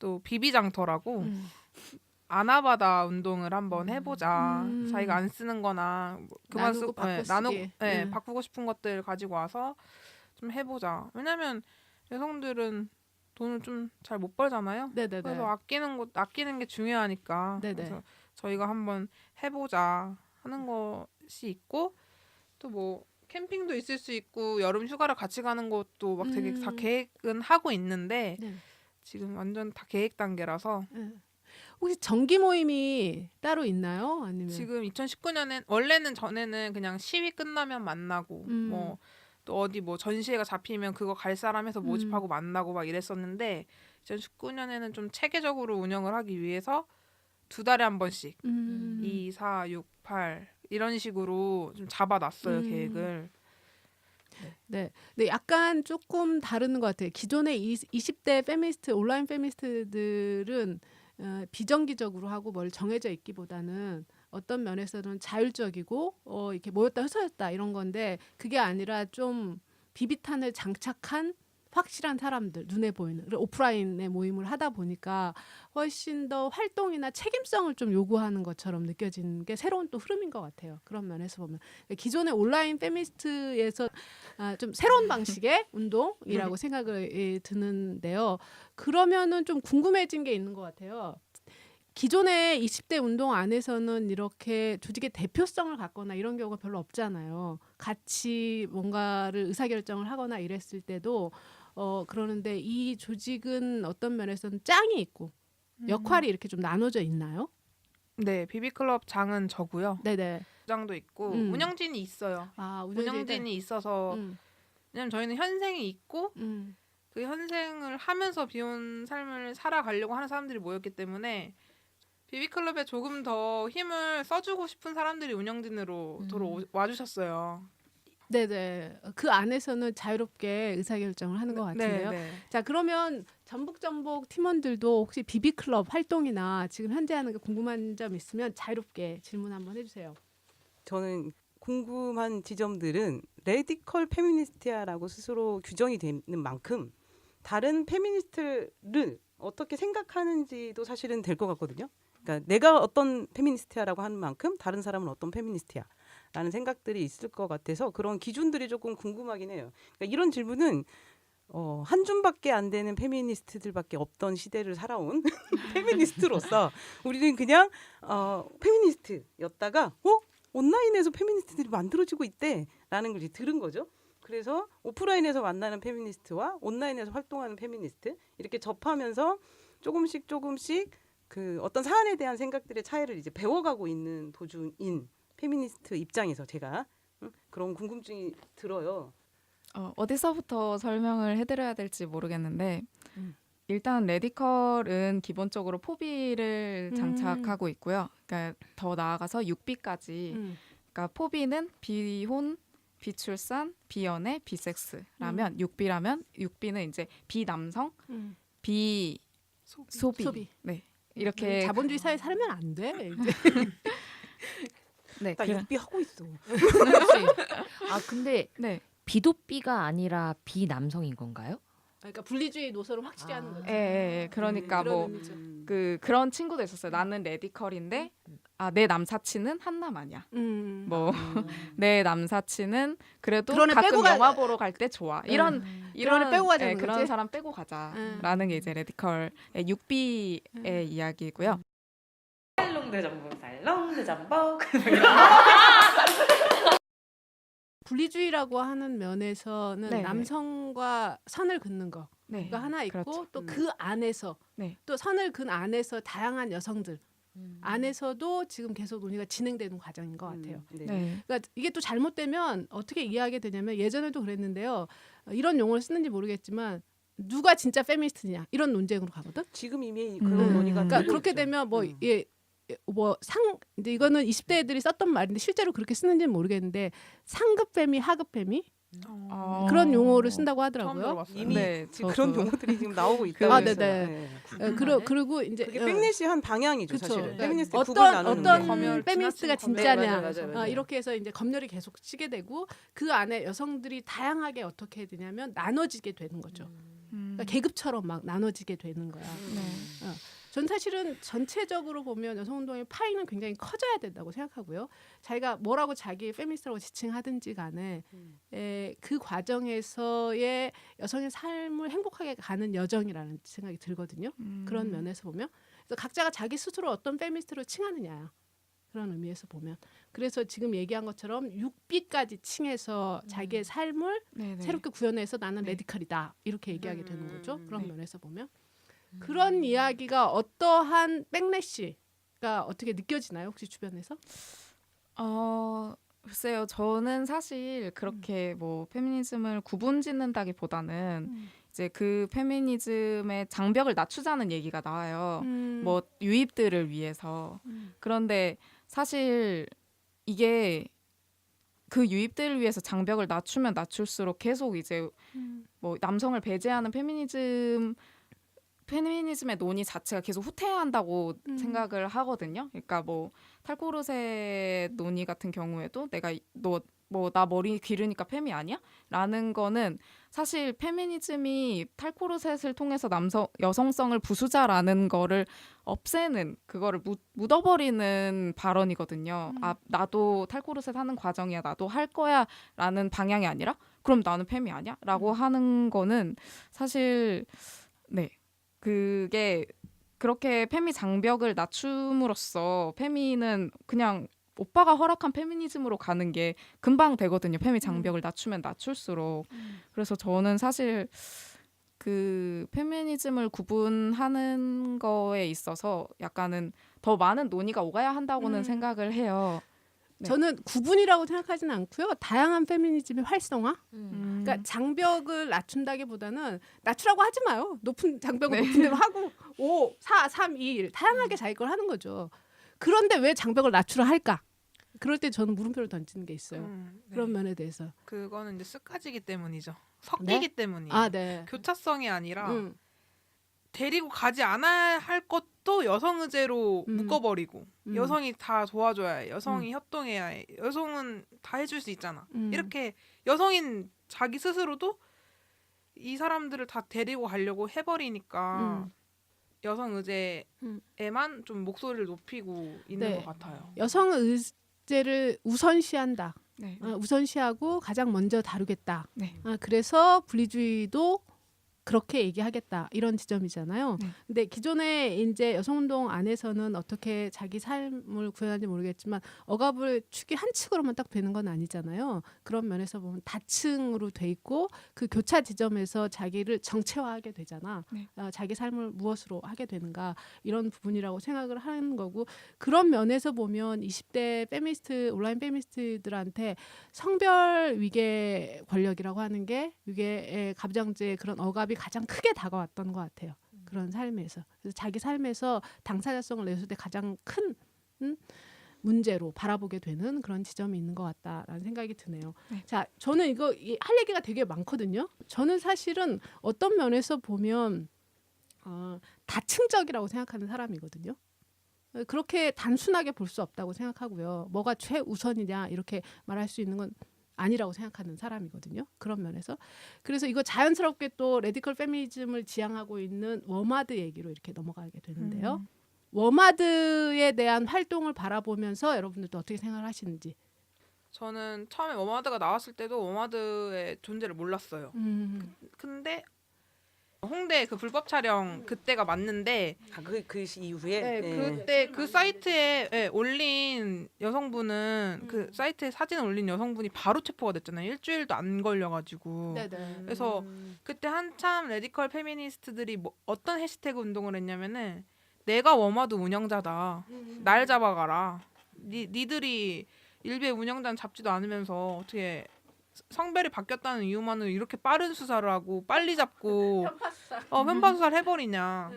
또 비비장터라고 아나바다 운동을 한번 해보자. 자기가 안 쓰는 거나 뭐 그만 나누고 쓰고 바꾸시기. 바꾸고 싶은 것들 가지고 와서 좀 해보자. 왜냐면 여성들은 돈을 좀 잘 못 벌잖아요. 네네네. 그래서 아끼는 게 중요하니까. 네네. 그래서 저희가 한번 해보자 하는 것이 있고 또 뭐 캠핑도 있을 수 있고 여름 휴가를 같이 가는 것도 막 되게 다 계획은 하고 있는데 네. 지금 완전 다 계획 단계라서 혹시 정기 모임이 따로 있나요? 아니면 지금 2019년엔 전에는 그냥 시위 끝나면 만나고 뭐 또 어디 뭐 전시회가 잡히면 그거 갈 사람 해서 모집하고 만나고 막 이랬었는데 2019년에는 좀 체계적으로 운영을 하기 위해서 2달에 한 번씩 2, 4, 6, 8 이런 식으로 좀 잡아놨어요 계획을. 네. 근데 약간 조금 다른 것 같아요. 기존의 20대 페미니스트 온라인 페미니스트들은 비정기적으로 하고 뭘 정해져 있기보다는 어떤 면에서는 자율적이고 이렇게 모였다 흩어졌다 이런 건데 그게 아니라 좀 비비탄을 장착한 확실한 사람들 눈에 보이는 오프라인의 모임을 하다 보니까 훨씬 더 활동이나 책임성을 좀 요구하는 것처럼 느껴지는 게 새로운 또 흐름인 것 같아요. 그런 면에서 보면 기존의 온라인 페미니스트에서 좀 새로운 방식의 운동이라고 생각을 드는데요. 그러면은 좀 궁금해진 게 있는 것 같아요. 기존의 20대 운동 안에서는 이렇게 조직의 대표성을 갖거나 이런 경우가 별로 없잖아요. 같이 뭔가를 의사결정을 하거나 이랬을 때도 그러는데 이 조직은 어떤 면에서는 짱이 있고 역할이 이렇게 좀 나눠져 있나요? 네, 비비클럽 장은 저고요. 네네. 장도 있고 운영진이 있어요. 아, 운영진이 있어서 왜냐면 저희는 현생이 있고 그 현생을 하면서 비혼 삶을 살아가려고 하는 사람들이 모였기 때문에 비비클럽에 조금 더 힘을 써주고 싶은 사람들이 운영진으로 와주셨어요. 네네. 그 안에서는 자유롭게 의사결정을 하는 것 같은데요. 네. 자, 그러면 전북 팀원들도 혹시 비비클럽 활동이나 지금 현재 하는 게 궁금한 점 있으면 자유롭게 질문 한번 해주세요. 저는 궁금한 지점들은 레디컬 페미니스트야라고 스스로 규정이 되는 만큼 다른 페미니스트를 어떻게 생각하는지도 사실은 될 것 같거든요. 그러니까 내가 어떤 페미니스트야라고 하는 만큼 다른 사람은 어떤 페미니스트야라는 생각들이 있을 것 같아서 그런 기준들이 조금 궁금하긴 해요. 그러니까 이런 질문은 한 줌밖에 안 되는 페미니스트들밖에 없던 시대를 살아온 페미니스트로서 우리는 그냥 페미니스트였다가 온라인에서 페미니스트들이 만들어지고 있대라는 걸 이제 들은 거죠. 그래서 오프라인에서 만나는 페미니스트와 온라인에서 활동하는 페미니스트 이렇게 접하면서 조금씩 그 어떤 사안에 대한 생각들의 차이를 이제 배워가고 있는 도중인 페미니스트 입장에서 제가 그런 궁금증이 들어요. 어디서부터 설명을 해드려야 될지 모르겠는데 일단 레디컬은 기본적으로 포비를 장착하고 있고요. 그러니까 더 나아가서 6B까지. 그러니까 포비는 비혼, 비출산, 비연애, 비섹스라면 6B라면 6B는 이제 비남성, 비소비. 소비. 네. 이렇게 자본주의 사회 살면 안 돼. 이제. 네. 나 육비 하고 있어. 아 근데 네. 비도비가 아니라 비남성인 건가요? 그러니까 분리주의 노선을 확실히 하는 거죠. 예. 그러니까 그런 뭐 의미죠. 그런 친구도 있었어요. 나는 레디컬인데 내 남사친은 한남 아니야. 뭐 내 남사친은 그래도 그런 애 가끔 빼고 영화 보러 갈 때 좋아. 이런 그런 애 빼고 가자는 그런 거지? 사람 빼고 가자라는 게 이제 레디컬의 6B의 이야기고요. 살롱 대전복 살롱 대전복 분리주의라고 하는 면에서는 네, 남성과 선을 긋는 거. 네. 가 하나 있고 그렇죠. 또 그 안에서 네. 또 선을 근 안에서 다양한 여성들 안에서도 지금 계속 논의가 진행되는 과정인 것 같아요. 네. 네. 그러니까 이게 또 잘못되면 어떻게 이해하게 되냐면 예전에도 그랬는데요. 이런 용어를 쓰는지 모르겠지만 누가 진짜 페미니스트냐 이런 논쟁으로 가거든. 지금 이미 그런 논의가 그러니까 되고 그렇게 있죠. 되면 이제 이거는 20대 애들이 썼던 말인데 실제로 그렇게 쓰는지는 모르겠는데 상급 페미, 하급 페미 그런 용어를 쓴다고 처음 하더라고요. 들어봤어요. 이미 네, 지금 저도. 그런 용어들이 지금 나오고 있다고 아, 했어요. 네네. 네. 그리고 이제 그게 페미니스트의 한 방향이죠, 그쵸. 사실은. 그러니까 페미니스트 구분 나누는 어떤 게. 검열, 페미니스트가 지나친 진짜냐 검열. 네, 맞아요. 이렇게 해서 이제 검열이 계속 치게 되고 그 안에 여성들이 다양하게 어떻게 되냐면 나눠지게 되는 거죠. 그러니까 계급처럼 막 나눠지게 되는 거야. 네. 전 사실은 전체적으로 보면 여성운동의 파이는 굉장히 커져야 된다고 생각하고요. 자기가 뭐라고 자기 페미니스트라고 지칭하든지 간에 그 과정에서의 여성의 삶을 행복하게 가는 여정이라는 생각이 들거든요. 그런 면에서 보면 그래서 각자가 자기 스스로 어떤 페미니스트로 칭하느냐 그런 의미에서 보면 그래서 지금 얘기한 것처럼 6B까지 칭해서 자기의 삶을 네, 네. 새롭게 구현해서 나는 네. 레디컬이다 이렇게 얘기하게 되는 거죠. 그런 네. 면에서 보면 그런 이야기가 어떠한 백래시가 어떻게 느껴지나요? 혹시 주변에서? 글쎄요. 저는 사실 그렇게 뭐 페미니즘을 구분짓는다기보다는 이제 그 페미니즘의 장벽을 낮추자는 얘기가 나와요. 뭐 유입들을 위해서. 그런데 사실 이게 그 유입들을 위해서 장벽을 낮추면 낮출수록 계속 이제 뭐 남성을 배제하는 페미니즘의 논의 자체가 계속 후퇴한다고 생각을 하거든요. 그러니까 뭐 탈코르셋 논의 같은 경우에도 내가 나 머리 기르니까 페미 아니야? 라는 거는 사실 페미니즘이 탈코르셋을 통해서 여성성을 부수자라는 거를 없애는 그거를 묻어버리는 발언이거든요. 나도 탈코르셋 하는 과정이야. 나도 할 거야. 라는 방향이 아니라 그럼 나는 페미 아니야? 라고 하는 거는 사실 네. 그게 그렇게 페미 장벽을 낮춤으로써 페미는 그냥 오빠가 허락한 페미니즘으로 가는 게 금방 되거든요. 페미 장벽을 낮추면 낮출수록. 그래서 저는 사실 그 페미니즘을 구분하는 거에 있어서 약간은 더 많은 논의가 오가야 한다고는 생각을 해요. 네. 저는 구분이라고 생각하지는 않고요. 다양한 페미니즘의 활성화. 그러니까 장벽을 낮춘다기보다는 낮추라고 하지 마요. 높은 장벽을 높은 대로 하고 5, 4, 3, 2, 1 다양하게 자기 걸 하는 거죠. 그런데 왜 장벽을 낮추라 할까? 그럴 때 저는 물음표를 던지는 게 있어요. 네. 그런 면에 대해서. 그거는 이제 습가지기 때문이죠. 섞이기 때문이에요. 아, 네. 교차성이 아니라 음. 데리고 가지 않아야 할 것도 여성 의제로 묶어버리고 여성이 다 도와줘야 해. 여성이 협동해야 해. 여성은 다 해줄 수 있잖아. 이렇게 여성인 자기 스스로도 이 사람들을 다 데리고 가려고 해버리니까 여성 의제에만 좀 목소리를 높이고 있는 네. 것 같아요. 여성 의제를 우선시한다. 네. 우선시하고 가장 먼저 다루겠다. 네. 그래서 분리주의도 그렇게 얘기하겠다 이런 지점이잖아요. 네. 근데 기존에 이제 여성운동 안에서는 어떻게 자기 삶을 구현하는지 모르겠지만 억압을 축이 한 층으로만 딱 되는 건 아니잖아요. 그런 면에서 보면 다층으로 돼 있고 그 교차 지점에서 자기를 정체화하게 되잖아. 네. 자기 삶을 무엇으로 하게 되는가 이런 부분이라고 생각을 하는 거고 그런 면에서 보면 20대 페미니스트 온라인 페미니스트들한테 성별 위계 권력이라고 하는 게 위계의 가부장제의 그런 억압이 가장 크게 다가왔던 것 같아요. 그런 삶에서. 그래서 자기 삶에서 당사자성을 내세울 때 가장 큰 문제로 바라보게 되는 그런 지점이 있는 것 같다라는 생각이 드네요. 네. 자, 저는 이거 할 얘기가 되게 많거든요. 저는 사실은 어떤 면에서 보면 다층적이라고 생각하는 사람이거든요. 그렇게 단순하게 볼 수 없다고 생각하고요. 뭐가 최우선이냐 이렇게 말할 수 있는 건 아니라고 생각하는 사람이거든요. 그런 면에서. 그래서 이거 자연스럽게 또 레디컬 페미니즘을 지향하고 있는 워마드 얘기로 이렇게 넘어가게 되는데요. 워마드에 대한 활동을 바라보면서 여러분들도 어떻게 생각을 하시는지. 저는 처음에 워마드가 나왔을 때도 워마드의 존재를 몰랐어요. 근데 홍대 그 불법 촬영 그때가 맞는데 그 이후에 네, 네. 그때 그 사이트에 올린 여성분은 그 사이트에 사진을 올린 여성분이 바로 체포가 됐잖아요. 일주일도 안 걸려가지고. 네네. 그래서 그때 한참 레디컬 페미니스트들이 어떤 해시태그 운동을 했냐면은 내가 워마드 운영자다. 날 잡아가라. 니들이 일베 운영자는 잡지도 않으면서 어떻게 성별이 바뀌었다는 이유만으로 이렇게 빠른 수사를 하고 빨리 잡고 편파 수사를 해버리냐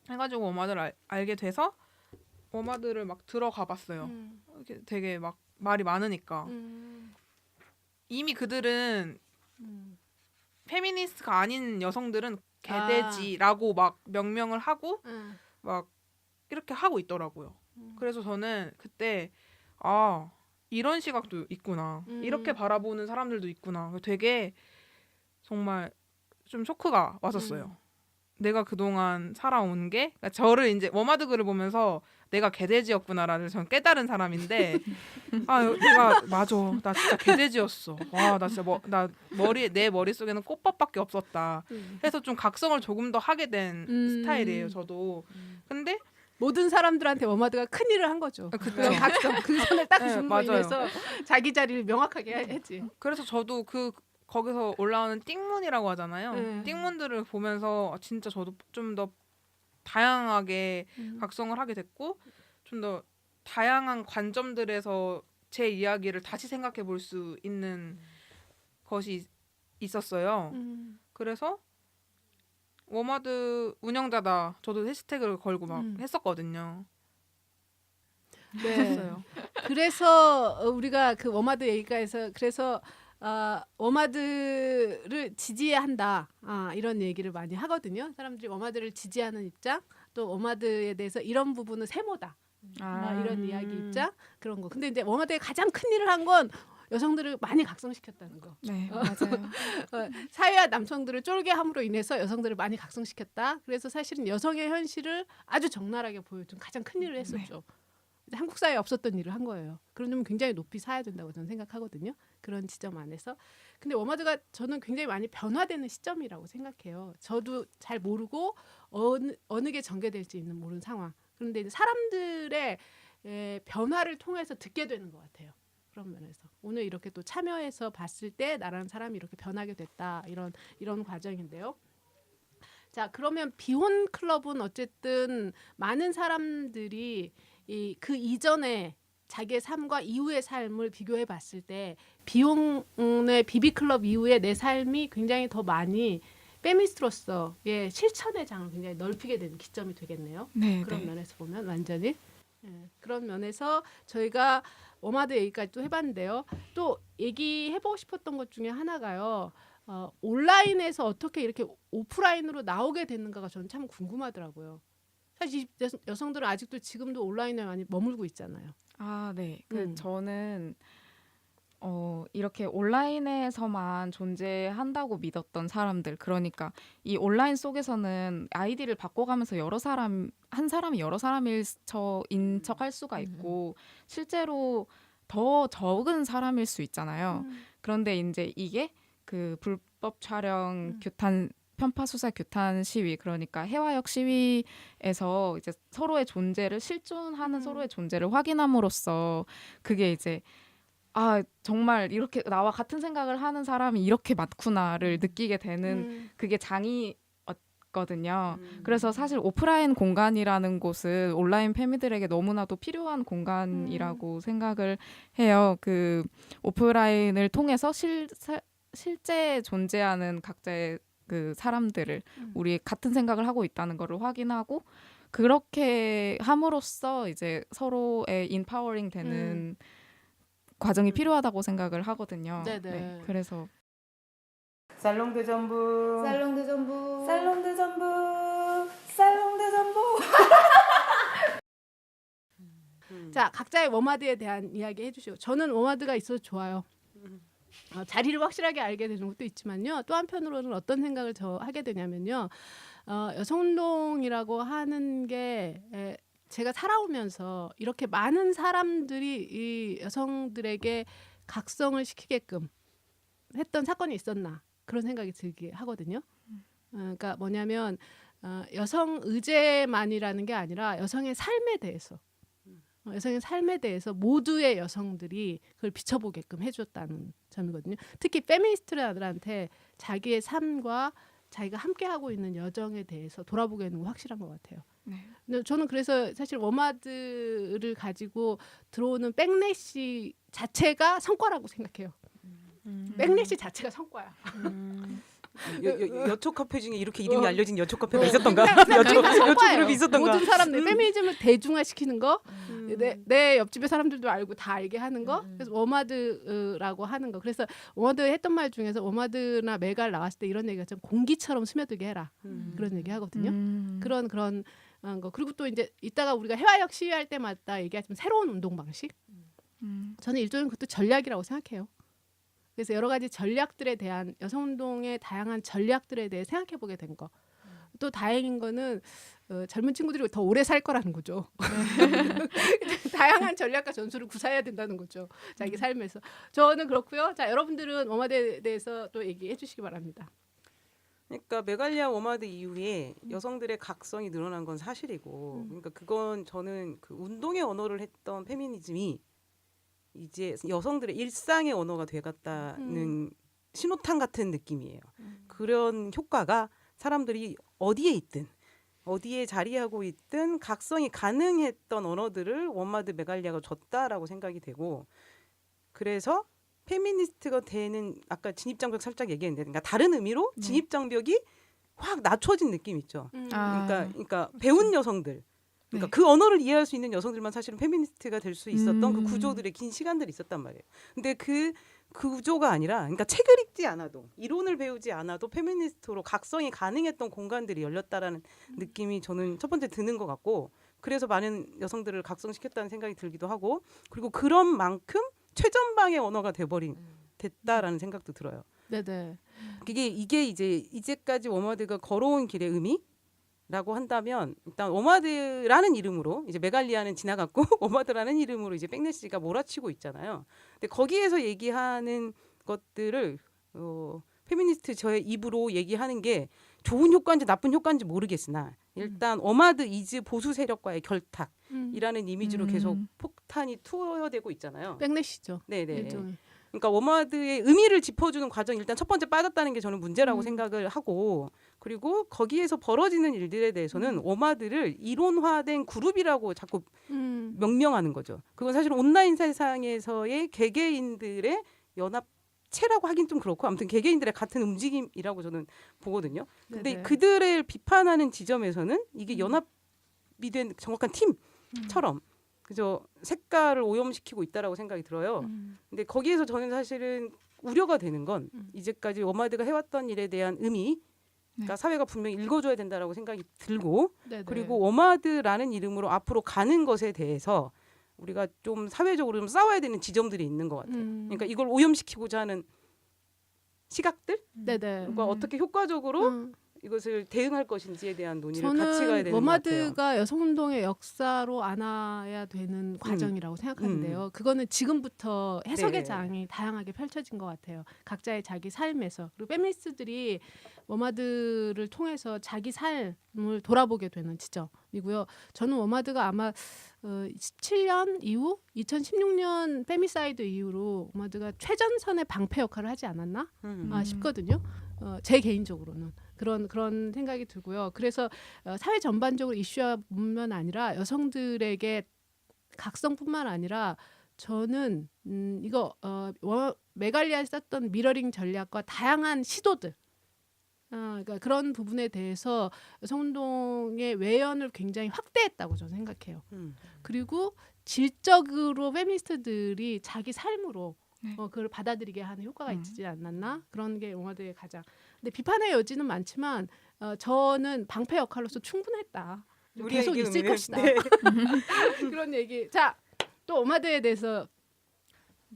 해가지고 워마드를 알게 돼서 워마드를 막 들어가 봤어요. 이렇게 되게 막 말이 많으니까 이미 그들은 페미니스트가 아닌 여성들은 개돼지라고 막 명명을 하고 막 이렇게 하고 있더라고요. 그래서 저는 그때 이런 시각도 있구나. 이렇게 바라보는 사람들도 있구나. 되게 정말 좀 쇼크가 왔었어요. 내가 그동안 살아온 게 그러니까 저를 이제 워마드 글을 보면서 내가 개돼지였구나라는 전 깨달은 사람인데 내가 맞아. 나 진짜 개돼지였어. 와, 나 진짜 내 머릿속에는 꽃밭밖에 없었다. 해서 좀 각성을 조금 더 하게 된 스타일이에요, 저도. 근데 모든 사람들한테 워마드가 큰 일을 한 거죠. 그쵸. 그런 각성, 그 선을 딱 네, 줌으로 맞아요. 인해서 자기 자리를 명확하게 했지. 그래서 저도 거기서 올라오는 띵문이라고 하잖아요. 띵문들을 보면서 진짜 저도 좀 더 다양하게 각성을 하게 됐고 좀 더 다양한 관점들에서 제 이야기를 다시 생각해 볼 수 있는 것이 있었어요. 그래서 워마드 운영자다. 저도 해시태그를 걸고 막 했었거든요. 네. 했었어요. 그래서 우리가 그 워마드 얘기가 해서 그래서 워마드를 지지해야 한다. 이런 얘기를 많이 하거든요. 사람들이 워마드를 지지하는 입장, 또 워마드에 대해서 이런 부분은 세모다. 이런 이야기 입장 그런 거. 근데 이제 워마드의 가장 큰 일을 한 건 여성들을 많이 각성시켰다는 거. 네, 맞아요. 사회와 남성들을 쫄게 함으로 인해서 여성들을 많이 각성시켰다. 그래서 사실은 여성의 현실을 아주 적나라하게 보여준 가장 큰 일을 했었죠. 한국 사회에 없었던 일을 한 거예요. 그런 점은 굉장히 높이 사야 된다고 저는 생각하거든요. 그런 지점 안에서. 근데 워마드가 저는 굉장히 많이 변화되는 시점이라고 생각해요. 저도 잘 모르고 어느 게 전개될지 모르는 상황. 그런데 이제 사람들의 변화를 통해서 듣게 되는 것 같아요. 그런 면에서 오늘 이렇게 또 참여해서 봤을 때 나라는 사람이 이렇게 변하게 됐다 이런 과정인데요. 자, 그러면 비혼 클럽은 어쨌든 많은 사람들이 그 이전에 자기의 삶과 이후의 삶을 비교해 봤을 때 비혼의 비비 클럽 이후에 내 삶이 굉장히 더 많이 페미니스트로서의 실천의 장을 굉장히 넓히게 되는 기점이 되겠네요. 네, 그런 네. 면에서 보면 완전히 그런 면에서 저희가 워마드 얘기까지 또 해봤는데요. 또 얘기해보고 싶었던 것 중에 하나가요. 온라인에서 어떻게 이렇게 오프라인으로 나오게 됐는가가 저는 참 궁금하더라고요. 사실 여성들은 아직도 지금도 온라인에 많이 머물고 있잖아요. 네. 음. 저는 이렇게 온라인에서만 존재한다고 믿었던 사람들, 그러니까 이 온라인 속에서는 아이디를 바꿔가면서 한 사람이 여러 사람인 척할 수가 있고 실제로 더 적은 사람일 수 있잖아요. 그런데 이제 이게 그 불법 촬영 규탄 편파 수사 규탄 시위, 그러니까 해화역 시위에서 이제 서로의 존재를 실존하는 서로의 존재를 확인함으로써 그게 이제 정말 이렇게 나와 같은 생각을 하는 사람이 이렇게 많구나를 느끼게 되는 그게 장이었거든요. 그래서 사실 오프라인 공간이라는 곳은 온라인 페미들에게 너무나도 필요한 공간이라고 생각을 해요. 그 오프라인을 통해서 실제 존재하는 각자의 그 사람들을 우리 같은 생각을 하고 있다는 거를 확인하고 그렇게 함으로써 이제 서로의 인파워링 되는 과정이 필요하다고 생각을 하거든요. 네네. 그래서 살롱대전부. 살롱대전부. 살롱대전부. 살롱대전부. 자, 각자의 워마드에 대한 이야기 해주시고 저는 워마드가 있어서 좋아요. 자리를 확실하게 알게 되는 것도 있지만요. 또 한편으로는 어떤 생각을 저 하게 되냐면요. 여성운동이라고 하는 게 제가 살아오면서 이렇게 많은 사람들이 이 여성들에게 각성을 시키게끔 했던 사건이 있었나 그런 생각이 들게 하거든요. 그러니까 뭐냐면 여성 의제만이라는 게 아니라 여성의 삶에 대해서 여성의 삶에 대해서 모두의 여성들이 그걸 비춰보게끔 해줬다는 점이거든요. 특히 페미니스트들한테 자기의 삶과 자기가 함께하고 있는 여정에 대해서 돌아보게 하는 거 확실한 것 같아요. 네. 근데 저는 그래서 사실 워마드를 가지고 들어오는 백래시 자체가 성과라고 생각해요. 백래시 자체가 성과야. 여초 카페 중에 이렇게 이름이 알려진 여초 카페가 있었던가? 여초 성과예요. 그룹이 있었던가? 모든 사람들 페미니즘을 대중화시키는 거, 내 옆집의 사람들도 알고 다 알게 하는 거. 그래서 워마드라고 하는 거. 그래서 워마드 했던 말 중에서 워마드나 메갈 나왔을 때 이런 얘기가 좀 공기처럼 스며들게 해라. 그런 얘기 하거든요. 그런 거. 그리고 또 이제 이따가 우리가 해화역 시위할 때마다 얘기하지만 새로운 운동 방식. 저는 일종의 그것도 전략이라고 생각해요. 그래서 여러 가지 전략들에 대한 여성운동의 다양한 전략들에 대해 생각해보게 된 거. 또 다행인 거는 젊은 친구들이 더 오래 살 거라는 거죠. 다양한 전략과 전술을 구사해야 된다는 거죠. 자기 삶에서. 저는 그렇고요. 자, 여러분들은 워마드에 대해서 또 얘기해 주시기 바랍니다. 그러니까 메갈리아 워마드 이후에 여성들의 각성이 늘어난 건 사실이고, 그러니까 그건 저는 그 운동의 언어를 했던 페미니즘이 이제 여성들의 일상의 언어가 돼갔다는 신호탄 같은 느낌이에요. 그런 효과가 사람들이 어디에 있든 어디에 자리하고 있든 각성이 가능했던 언어들을 워마드 메갈리아가 줬다라고 생각이 되고, 그래서 페미니스트가 되는 아까 진입장벽 살짝 얘기했는데, 그러니까 다른 의미로 진입장벽이 확 낮춰진 느낌 있죠. 그러니까 배운 여성들, 그러니까 그 언어를 이해할 수 있는 여성들만 사실은 페미니스트가 될 수 있었던 그 구조들의 긴 시간들이 있었단 말이에요. 근데 그 구조가 아니라, 그러니까 책을 읽지 않아도 이론을 배우지 않아도 페미니스트로 각성이 가능했던 공간들이 열렸다라는 느낌이 저는 첫 번째 드는 것 같고, 그래서 많은 여성들을 각성시켰다는 생각이 들기도 하고, 그리고 그런 만큼 최전방의 언어가 됐다라는 생각도 들어요. 네네. 이게 이제까지 워마드가 걸어온 길의 의미라고 한다면, 일단 워마드라는 이름으로 이제 메갈리아는 지나갔고 워마드라는 이름으로 이제 백래시가 몰아치고 있잖아요. 근데 거기에서 얘기하는 것들을 페미니스트 저의 입으로 얘기하는 게 좋은 효과인지 나쁜 효과인지 모르겠으나, 일단 워마드 이즈 보수 세력과의 결탁이라는 이미지로 계속 폭탄이 투여되고 있잖아요. 백래시죠. 네네. 일종의. 그러니까 워마드의 의미를 짚어주는 과정이 일단 첫 번째 빠졌다는 게 저는 문제라고 생각을 하고, 그리고 거기에서 벌어지는 일들에 대해서는 워마드를 이론화된 그룹이라고 자꾸 명명하는 거죠. 그건 사실 온라인 세상에서의 개개인들의 연합체라고 하긴 좀 그렇고, 아무튼 개개인들의 같은 움직임이라고 저는 보거든요. 근데 네네. 그들을 비판하는 지점에서는 이게 연합이 된 정확한 팀처럼 그저 색깔을 오염시키고 있다라고 생각이 들어요. 근데 거기에서 저는 사실은 우려가 되는 건 이제까지 워마드가 해왔던 일에 대한 의미, 그러니까 사회가 분명히 읽어줘야 된다라고 생각이 들고, 네네. 그리고 워마드라는 이름으로 앞으로 가는 것에 대해서 우리가 좀 사회적으로 좀 싸워야 되는 지점들이 있는 것 같아요. 그러니까 이걸 오염시키고자 하는 시각들, 네네. 그러니까 어떻게 효과적으로 이것을 대응할 것인지에 대한 논의를 같이 가야 저는 되는 것 같아요. 워마드가 여성운동의 역사로 안아야 되는 과정이라고 생각하는데요. 그거는 지금부터 해석의 네네. 장이 다양하게 펼쳐진 것 같아요. 각자의 자기 삶에서. 그리고 페미니스트들이 워마드를 통해서 자기 삶을 돌아보게 되는 지점이고요. 저는 워마드가 아마 17년 이후 2016년 페미사이드 이후로 워마드가 최전선의 방패 역할을 하지 않았나 싶거든요. 제 개인적으로는 그런 생각이 들고요. 그래서 사회 전반적으로 이슈화뿐만 아니라 여성들에게 각성뿐만 아니라 저는 이거 메갈리아에 썼던 미러링 전략과 다양한 시도들, 그러니까 그런 부분에 대해서 여성운동의 외연을 굉장히 확대했다고 저는 생각해요. 그리고 질적으로 페미니스트들이 자기 삶으로 네. 그걸 받아들이게 하는 효과가 있지 않았나? 그런 게 오마드의 가장. 근데 비판의 여지는 많지만 저는 방패 역할로서 충분했다. 계속 있을 것이다. 네. 그런 얘기. 자, 또 오마드에 대해서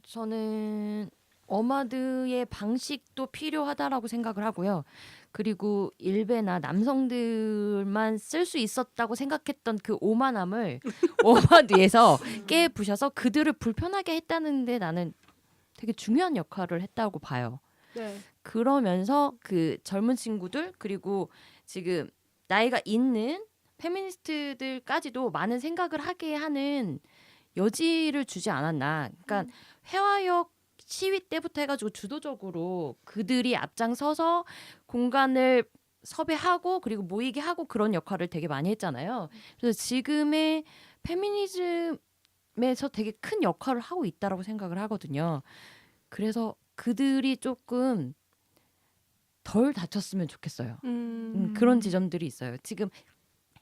저는 어마드의 방식도 필요하다라고 생각을 하고요. 그리고 일베나 남성들만 쓸 수 있었다고 생각했던 그 오만함을 어마드에서 깨부셔서 그들을 불편하게 했다는데 나는 되게 중요한 역할을 했다고 봐요. 네. 그러면서 그 젊은 친구들 그리고 지금 나이가 있는 페미니스트들까지도 많은 생각을 하게 하는 여지를 주지 않았나. 그러니까 회화역 시위 때부터 해가지고 주도적으로 그들이 앞장서서 공간을 섭외하고 그리고 모이게 하고 그런 역할을 되게 많이 했잖아요. 그래서 지금의 페미니즘에서 되게 큰 역할을 하고 있다라고 생각을 하거든요. 그래서 그들이 조금 덜 다쳤으면 좋겠어요. 그런 지점들이 있어요. 지금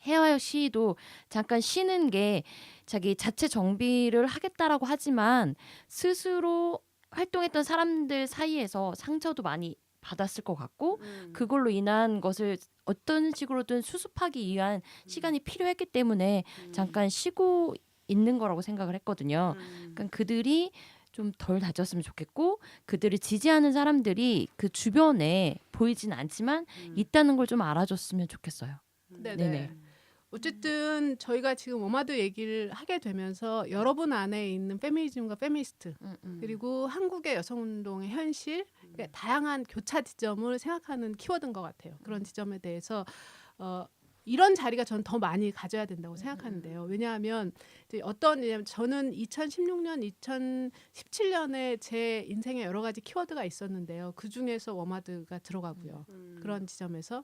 해와역 시위도 잠깐 쉬는 게 자기 자체 정비를 하겠다라고 하지만 스스로 활동했던 사람들 사이에서 상처도 많이 받았을 것 같고 그걸로 인한 것을 어떤 식으로든 수습하기 위한 시간이 필요했기 때문에 잠깐 쉬고 있는 거라고 생각을 했거든요. 그러니까 그들이 좀 덜 다쳤으면 좋겠고 그들을 지지하는 사람들이 그 주변에 보이진 않지만 있다는 걸 좀 알아줬으면 좋겠어요. 네네. 네네. 어쨌든 저희가 지금 오마드 얘기를 하게 되면서 여러분 안에 있는 페미니즘과 페미니스트 그리고 한국의 여성운동의 현실 그러니까 다양한 교차 지점을 생각하는 키워드인 것 같아요. 그런 지점에 대해서 이런 자리가 저는 더 많이 가져야 된다고 생각하는데요. 왜냐하면 이제 왜냐하면 저는 2016년, 2017년에 제 인생에 여러 가지 키워드가 있었는데요. 그 중에서 워마드가 들어가고요. 그런 지점에서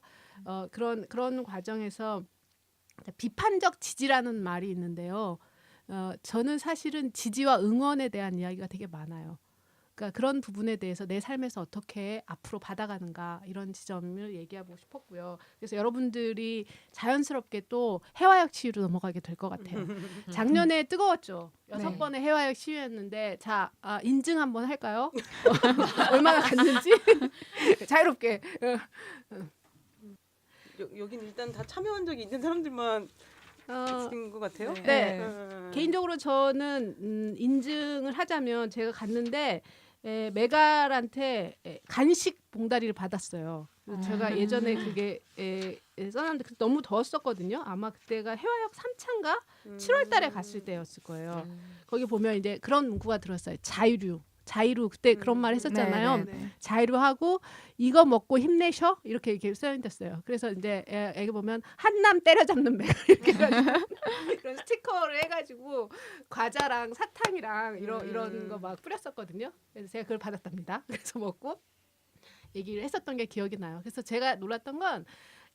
그런 과정에서 비판적 지지라는 말이 있는데요. 저는 사실은 지지와 응원에 대한 이야기가 되게 많아요. 그러니까 그런 부분에 대해서 내 삶에서 어떻게 앞으로 받아가는가 이런 지점을 얘기하고 싶었고요. 그래서 여러분들이 자연스럽게 또 해화역 시위로 넘어가게 될 것 같아요. 작년에 뜨거웠죠. 6번의 해화역 시위였는데 자 인증 한번 할까요? 얼마나 갔는지 자유롭게. 여기는 일단 다 참여한 적이 있는 사람들만 있는 것 같아요. 네. 개인적으로 저는 인증을 하자면 제가 갔는데 메갈한테 간식 봉다리를 받았어요. 제가 예전에 그게 써놨는데 너무 더웠었거든요. 아마 그때가 해화역 3차인가 7월달에 갔을 때였을 거예요. 거기 보면 이제 그런 문구가 들었어요. 자유류 그때 그런 말 했었잖아요. 자유류하고 이거 먹고 힘내셔 이렇게 써있었어요. 그래서 이제 애기 보면 한남 때려잡는 매 이렇게 해가지고 그런 스티커를 해가지고 과자랑 사탕이랑 이런 거 막 뿌렸었거든요. 그래서 제가 그걸 받았답니다. 그래서 먹고 얘기를 했었던 게 기억이 나요. 그래서 제가 놀랐던 건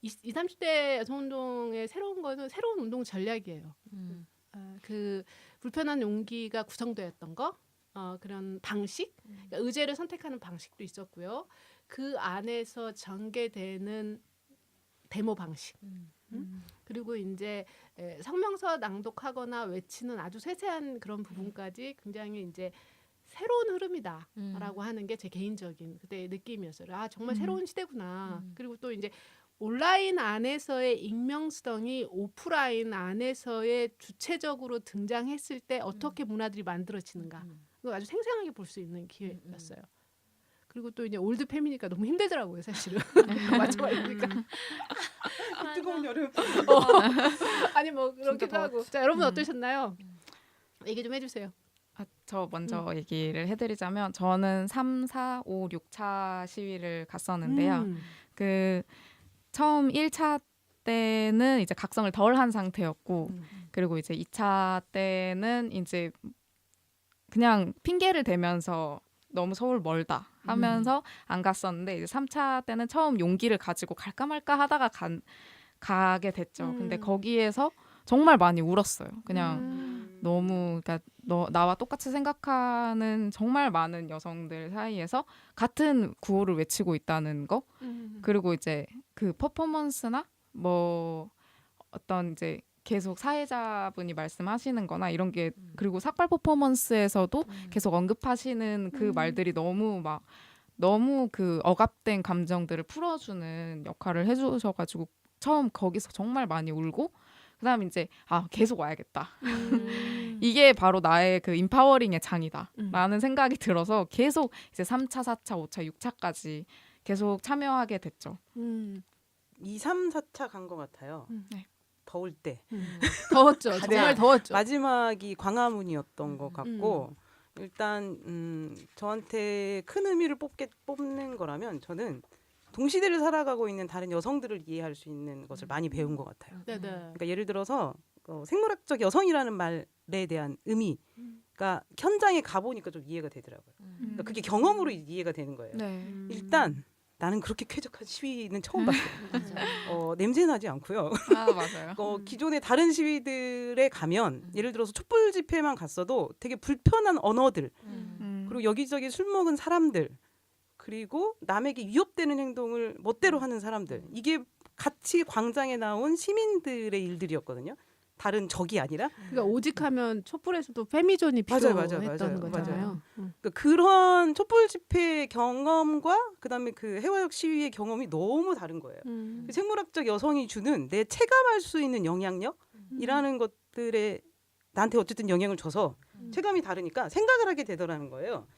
20, 30대 여성운동의 새로운 거는 새로운 운동 전략이에요. 그 불편한 용기가 구성되었던 거. 그런 방식, 그러니까 의제를 선택하는 방식도 있었고요. 그 안에서 전개되는 데모 방식, 그리고 이제 성명서 낭독하거나 외치는 아주 세세한 그런 부분까지 굉장히 이제 새로운 흐름이다라고 하는 게 제 개인적인 그때 느낌이었어요. 아 정말 새로운 시대구나. 그리고 또 이제 온라인 안에서의 익명성이 오프라인 안에서의 주체적으로 등장했을 때 어떻게 문화들이 만들어지는가. 그거 아주 생생하게 볼 수 있는 기회였어요. 그리고 또 이제 올드 페미니까 너무 힘들더라고요, 사실은. 맞아 말입니까? 뜨거운 여름. 아니 뭐 그렇기도 진짜 하고. 자, 여러분 어떠셨나요? 얘기 좀 해주세요. 저 먼저 얘기를 해드리자면 저는 3, 4, 5, 6차 시위를 갔었는데요. 그 처음 1차 때는 이제 각성을 덜 한 상태였고 그리고 이제 2차 때는 이제 그냥 핑계를 대면서 너무 서울 멀다 하면서 안 갔었는데 이제 3차 때는 처음 용기를 가지고 갈까 말까 하다가 가게 됐죠. 근데 거기에서 정말 많이 울었어요. 그냥 너무 그러니까 나와 똑같이 생각하는 정말 많은 여성들 사이에서 같은 구호를 외치고 있다는 거. 그리고 이제 그 퍼포먼스나 뭐 어떤 이제 계속 사회자분이 말씀하시는 거나 이런 게 그리고 삭발 퍼포먼스에서도 계속 언급하시는 그 말들이 너무 그 억압된 감정들을 풀어주는 역할을 해주셔가지고 처음 거기서 정말 많이 울고 그다음 이제 계속 와야겠다. 이게 바로 나의 그 인파워링의 장이다라는 생각이 들어서 계속 이제 3차, 4차, 5차, 6차까지 계속 참여하게 됐죠. 2, 3, 4차 간 것 같아요. 네. 더울 때. 더웠죠. 정말 더웠죠. 마지막이 광화문이었던 것 같고 일단 저한테 큰 의미를 뽑는 거라면 저는 동시대를 살아가고 있는 다른 여성들을 이해할 수 있는 것을 많이 배운 것 같아요. 네네. 그러니까 예를 들어서 생물학적 여성이라는 말에 대한 의미가 현장에 가보니까 좀 이해가 되더라고요. 그러니까 그게 경험으로 이해가 되는 거예요. 네. 일단 나는 그렇게 쾌적한 시위는 처음 봤어요. 냄새 나지 않고요. 맞아요. 기존의 다른 시위들에 가면 예를 들어서 촛불 집회만 갔어도 되게 불편한 언어들 그리고 여기저기 술 먹은 사람들 그리고 남에게 위협되는 행동을 멋대로 하는 사람들 이게 같이 광장에 나온 시민들의 일들이었거든요. 다른 적이 아니라 그러니까 오직하면 촛불에서도 페미존이 필요했던 거잖아요. 그러니까 그런 촛불 집회 경험과 그다음에 그 해화역 시위의 경험이 너무 다른 거예요. 생물학적 여성이 주는 내 체감할 수 있는 영향력이라는 것들에 나한테 어쨌든 영향을 줘서 체감이 다르니까 생각을 하게 되더라는 거예요.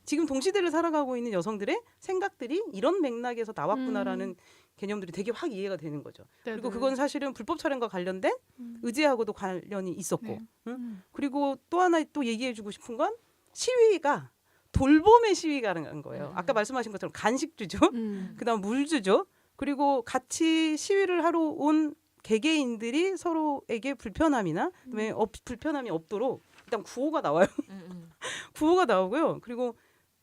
지금 동시대를 살아가고 있는 여성들의 생각들이 이런 맥락에서 나왔구나라는 개념들이 되게 확 이해가 되는 거죠. 그리고 그건 사실은 불법 촬영과 관련된 의제하고도 관련이 있었고 그리고 또 하나 또 얘기해주고 싶은 건 시위가 돌봄의 시위가 한 거예요. 아까 말씀하신 것처럼 간식주죠. 그다음 물주죠. 그리고 같이 시위를 하러 온 개개인들이 서로에게 불편함이나 그다음에 불편함이 없도록 일단 구호가 나와요. 구호가 나오고요. 그리고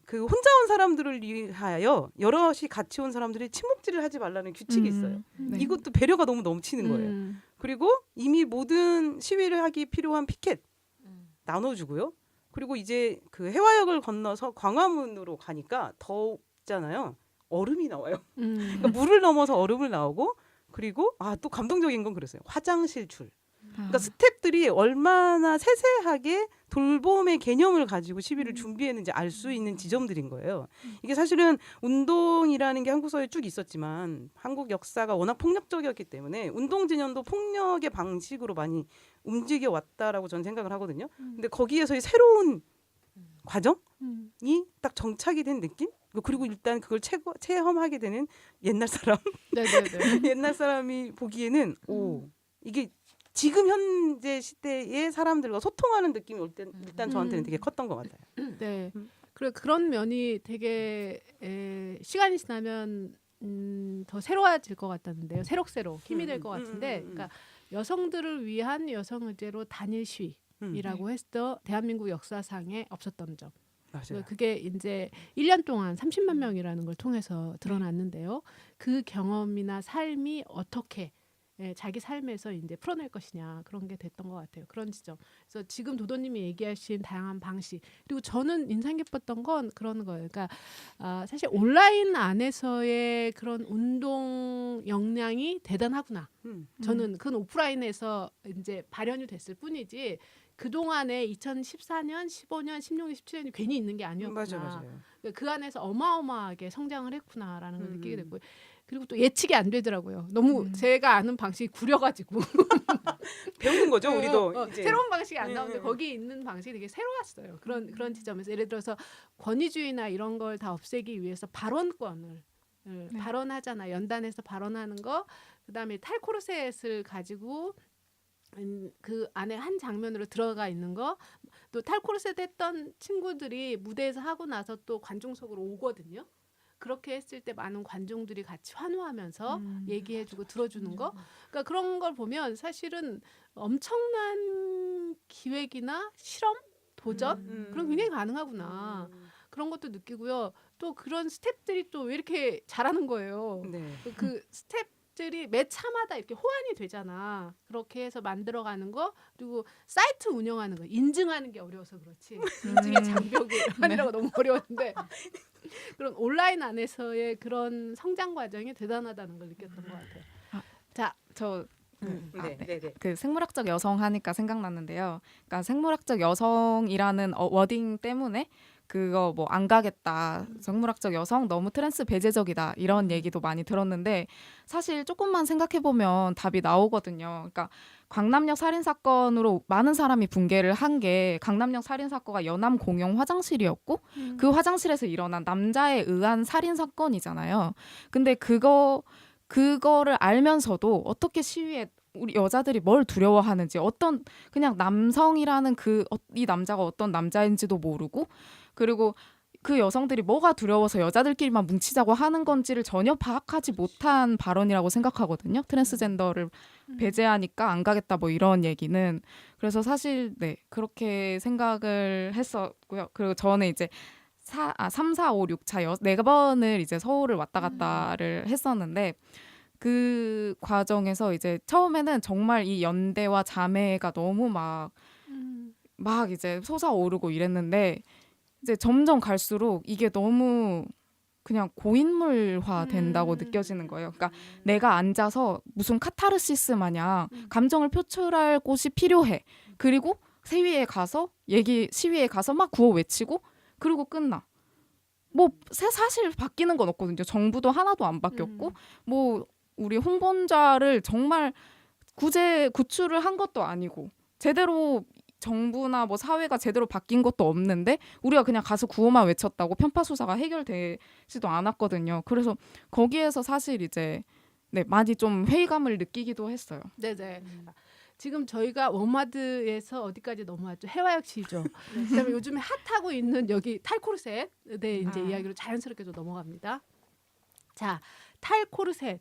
그 혼자 온 사람들을 위하여 여럿이 같이 온 사람들이 침묵질을 하지 말라는 규칙이 있어요. 네. 이것도 배려가 너무 넘치는 거예요. 그리고 이미 모든 시위를 하기 필요한 피켓 나눠주고요. 그리고 이제 그 해화역을 건너서 광화문으로 가니까 덥잖아요. 얼음이 나와요. 그러니까 물을 넘어서 얼음을 나오고 그리고 또 감동적인 건 그랬어요. 화장실 줄. 그러니까 스태프들이 얼마나 세세하게 돌봄의 개념을 가지고 시위를 준비했는지 알 수 있는 지점들인 거예요. 이게 사실은 운동이라는 게 한국 사회에 쭉 있었지만 한국 역사가 워낙 폭력적이었기 때문에 운동 진영도 폭력의 방식으로 많이 움직여 왔다라고 저는 생각을 하거든요. 근데 거기에서의 새로운 과정이 딱 정착이 된 느낌? 그리고 일단 그걸 체험하게 되는 옛날 사람, 옛날 사람이 보기에는 이게 지금 현재 시대의 사람들과 소통하는 느낌이 올 때 일단 저한테는 되게 컸던 것 같아요. 네. 그리고 그런 면이 되게 시간이 지나면 더 새로워질 것 같았는데요. 새록새록 힘이 될 것 같은데, 그러니까 여성들을 위한 여성 의제로 단일 시위라고 했을 대한민국 역사상에 없었던 점. 맞아요. 그게 이제 1년 동안 30만 명이라는 걸 통해서 드러났는데요. 그 경험이나 삶이 어떻게 자기 삶에서 이제 풀어낼 것이냐 그런 게 됐던 것 같아요. 그런 지점. 그래서 지금 도도님이 얘기하신 다양한 방식 그리고 저는 인상 깊었던 건 그런 거예요. 그러니까 사실 온라인 안에서의 그런 운동 역량이 대단하구나. 저는 그건 오프라인에서 이제 발현이 됐을 뿐이지 그 동안에 2014년, 15년, 16년, 17년이 괜히 있는 게 아니었구나. 맞아요. 그 안에서 어마어마하게 성장을 했구나라는 걸 느끼게 됐고요. 그리고 또 예측이 안 되더라고요. 너무 제가 아는 방식이 구려가지고 배우는 거죠, 우리도. 이제. 새로운 방식이 안 나오는데 거기 있는 방식이 되게 새로웠어요. 그런 지점에서 예를 들어서 권위주의나 이런 걸 다 없애기 위해서 발언권을 발언하잖아. 연단에서 발언하는 거, 그다음에 탈코르셋을 가지고 그 안에 한 장면으로 들어가 있는 거, 또 탈코르셋 했던 친구들이 무대에서 하고 나서 또 관중 속으로 오거든요. 그렇게 했을 때 많은 관중들이 같이 환호하면서 얘기해주고 들어주는 거. 그러니까 그런 걸 보면 사실은 엄청난 기획이나 실험, 도전 그런 굉장히 가능하구나. 그런 것도 느끼고요. 또 그런 스텝들이 또 왜 이렇게 잘하는 거예요. 네. 그 스텝 것들이 매 차마다 이렇게 호환이 되잖아. 그렇게 해서 만들어가는 거 그리고 사이트 운영하는 거 인증하는 게 어려워서 그렇지. 인증의 장벽이 아니라고 너무 어려웠는데 그런 온라인 안에서의 그런 성장 과정이 대단하다는 걸 느꼈던 것 같아요. 저 네, 네, 네. 그 생물학적 여성 하니까 생각났는데요. 그러니까 생물학적 여성이라는 워딩 때문에 그거 뭐 안 가겠다. 생물학적 여성 너무 트랜스 배제적이다. 이런 얘기도 많이 들었는데 사실 조금만 생각해 보면 답이 나오거든요. 그러니까 강남역 살인 사건으로 많은 사람이 붕괴를 한 게 강남역 살인 사건과 연암 공용 화장실이었고 그 화장실에서 일어난 남자에 의한 살인 사건이잖아요. 근데 그거를 알면서도 어떻게 시위에 우리 여자들이 뭘 두려워하는지 어떤 그냥 남성이라는 이 남자가 어떤 남자인지도 모르고 그리고 그 여성들이 뭐가 두려워서 여자들끼리만 뭉치자고 하는 건지를 전혀 파악하지 못한 발언이라고 생각하거든요. 트랜스젠더를 배제하니까 안 가겠다 뭐 이런 얘기는. 그래서 사실 네 그렇게 생각을 했었고요. 그리고 저는 이제 3, 4, 5, 6차 4번을 이제 서울을 왔다 갔다를 했었는데 그 과정에서 이제 처음에는 정말 이 연대와 자매가 너무 막 이제 솟아오르고 이랬는데 이제 점점 갈수록 이게 너무 그냥 고인물화 된다고 느껴지는 거예요. 그러니까 내가 앉아서 무슨 카타르시스 마냥 감정을 표출할 곳이 필요해. 그리고 시위에 가서 막 구호 외치고 그리고 끝나. 뭐 사실 바뀌는 건 없거든요. 정부도 하나도 안 바뀌었고 뭐 우리 홍보자를 정말 구출을 한 것도 아니고 제대로 정부나 뭐 사회가 제대로 바뀐 것도 없는데 우리가 그냥 가서 구호만 외쳤다고 편파 수사가 해결되지도 않았거든요. 그래서 거기에서 사실 이제 네, 많이 좀 회의감을 느끼기도 했어요. 네네. 지금 저희가 워마드에서 어디까지 넘어왔죠? 해화역시죠. 그다음에 요즘에 핫하고 있는 여기 탈코르셋 네 이제 이야기로 자연스럽게 좀 넘어갑니다. 자, 탈코르셋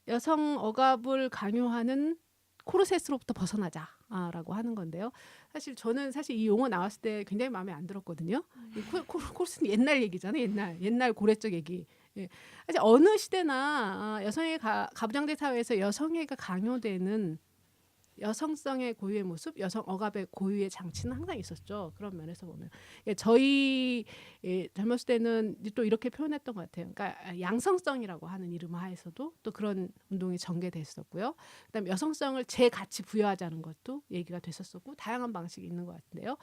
여성 억압을 강요하는 코르셋으로부터 벗어나자라고 하는 건데요. 사실 저는 이 용어 나왔을 때 굉장히 마음에 안 들었거든요. 코르셋은 옛날 얘기잖아요. 옛날 고래적 얘기. 예. 사실 어느 시대나 여성의 가부장제 사회에서 여성애가 강요되는 여성성의 고유의 모습, 여성 억압의 고유의 장치는 항상 있었죠. 그런 면에서 보면 저희 젊었을 때는 또 이렇게 표현했던 것 같아요. 그러니까 양성성이라고 하는 이름 하에서도 또 그런 운동이 전개됐었고요. 그다음에 여성성을 제 가치 부여하자는 것도 얘기가 됐었었고 다양한 방식이 있는 것 같은데요.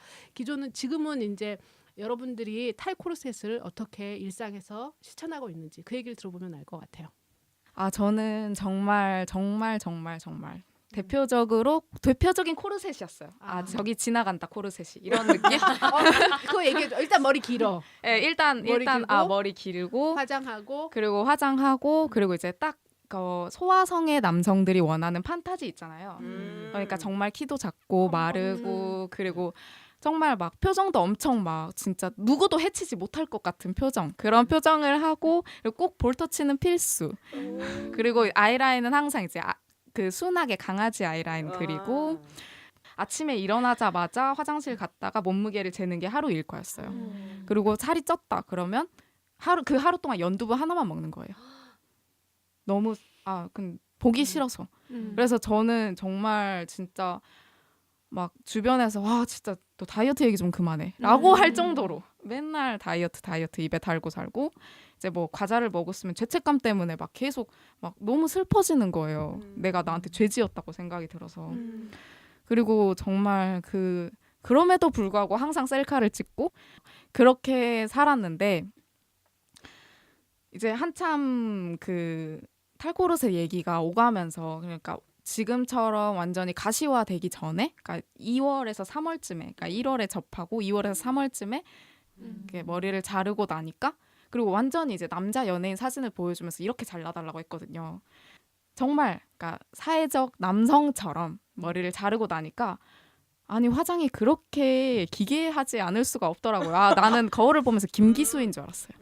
지금은 이제 여러분들이 탈코르셋을 어떻게 일상에서 실천하고 있는지 그 얘기를 들어보면 알 것 같아요. 저는 정말 대표적인 코르셋이었어요. 저기 지나간다 코르셋이 이런 느낌. 그거 얘기해줘. 일단 머리 길어. 네, 일단 머리 길고 화장하고 그리고 이제 딱 소아성의 남성들이 원하는 판타지 있잖아요. 그러니까 정말 키도 작고 마르고 그리고 정말 막 표정도 엄청 막 진짜 누구도 해치지 못할 것 같은 표정. 그런 표정을 하고 그리고 꼭 볼터치는 필수. 그리고 아이라인은 항상 이제 그 순하게 강아지 아이라인 그리고 아침에 일어나자마자 화장실 갔다가 몸무게를 재는 게 하루 일과였어요. 그리고 살이 쪘다 그러면 그 하루 동안 연두부 하나만 먹는 거예요. 너무 보기 싫어서. 그래서 저는 정말 진짜 막 주변에서 진짜 너 다이어트 얘기 좀 그만해 라고 할 정도로 맨날 다이어트 입에 달고 살고 이제 뭐 과자를 먹었으면 죄책감 때문에 막 계속 막 너무 슬퍼지는 거예요. 내가 나한테 죄 지었다고 생각이 들어서. 그리고 정말 그럼에도 불구하고 항상 셀카를 찍고 그렇게 살았는데 이제 한참 그 탈코르셋 얘기가 오가면서 그러니까 지금처럼 완전히 가시화되기 전에 그러니까 2월에서 3월쯤에 그러니까 1월에 접하고 2월에서 3월쯤에 이렇게 머리를 자르고 나니까 그리고 완전히 이제 남자 연예인 사진을 보여주면서 이렇게 잘라달라고 했거든요. 정말 그러니까 사회적 남성처럼 머리를 자르고 나니까 아니 화장이 그렇게 기괴하지 않을 수가 없더라고요. 나는 거울을 보면서 김기수인 줄 알았어요.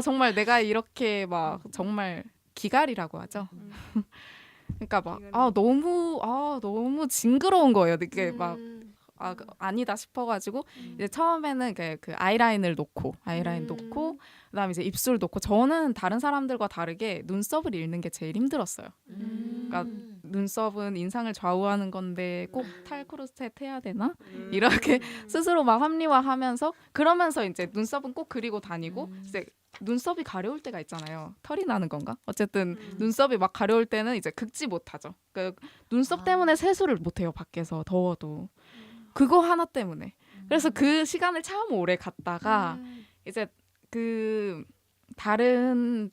정말 내가 이렇게 막 정말 기갈이라고 하죠. 그러니까 막 너무 징그러운 거예요. 이게 막 아니다 싶어가지고 이제 처음에는 그 아이라인 놓고 그다음에 이제 입술 놓고 저는 다른 사람들과 다르게 눈썹을 잃는 게 제일 힘들었어요. 그러니까 눈썹은 인상을 좌우하는 건데 꼭 탈크로셋 해야 되나? 이렇게 스스로 막 합리화하면서 그러면서 이제 눈썹은 꼭 그리고 다니고 이제 눈썹이 가려울 때가 있잖아요. 털이 나는 건가? 어쨌든 눈썹이 막 가려울 때는 이제 긁지 못하죠. 그 눈썹 때문에 세수를 못해요. 밖에서 더워도. 그거 하나 때문에. 그래서 그 시간을 참 오래 갔다가 이제 그 다른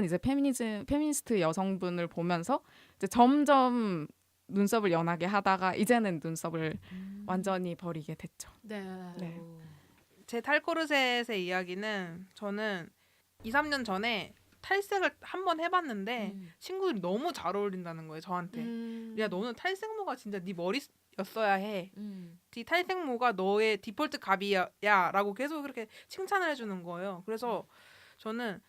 이제 페미니스트 여성분을 보면서 이제 점점 눈썹을 연하게 하다가 이제는 눈썹을 완전히 버리게 됐죠. 네. 네. 제 탈코르셋의 이야기는 저는 2, 3년 전에 탈색을 한번 해봤는데 친구들이 너무 잘 어울린다는 거예요. 저한테. 야 너는 탈색모가 진짜 네 머리였어야 해. 네 탈색모가 너의 디폴트 값이야 라고 계속 그렇게 칭찬을 해주는 거예요. 그래서 저는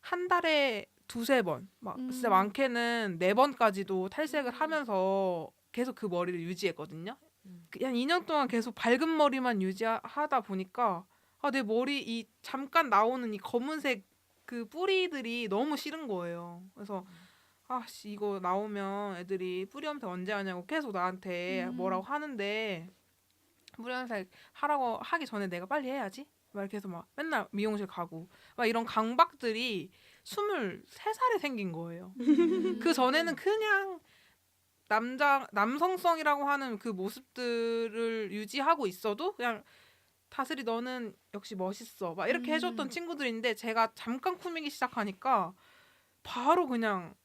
한 달에 2-3번 막 진짜 많게는 4번까지도 탈색을 하면서 계속 그 머리를 유지했거든요. 한 2년 동안 계속 밝은 머리만 유지하다 보니까 내 머리 이 잠깐 나오는 이 검은색 그 뿌리들이 너무 싫은 거예요. 그래서 아씨 이거 나오면 애들이 뿌리 염색 언제 하냐고 계속 나한테 뭐라고 하는데 뿌리 염색 하라고 하기 전에 내가 빨리 해야지. 막 이렇게 해서 막 맨날 미용실 가고 막 이런 강박들이 23살에 생긴 거예요. 그 전에는 그냥 남성성이라고 하는 그 모습들을 유지하고 있어도 그냥 다슬이 너는 역시 멋있어 막 이렇게 해줬던 친구들인데 제가 잠깐 꾸미기 시작하니까 바로 그냥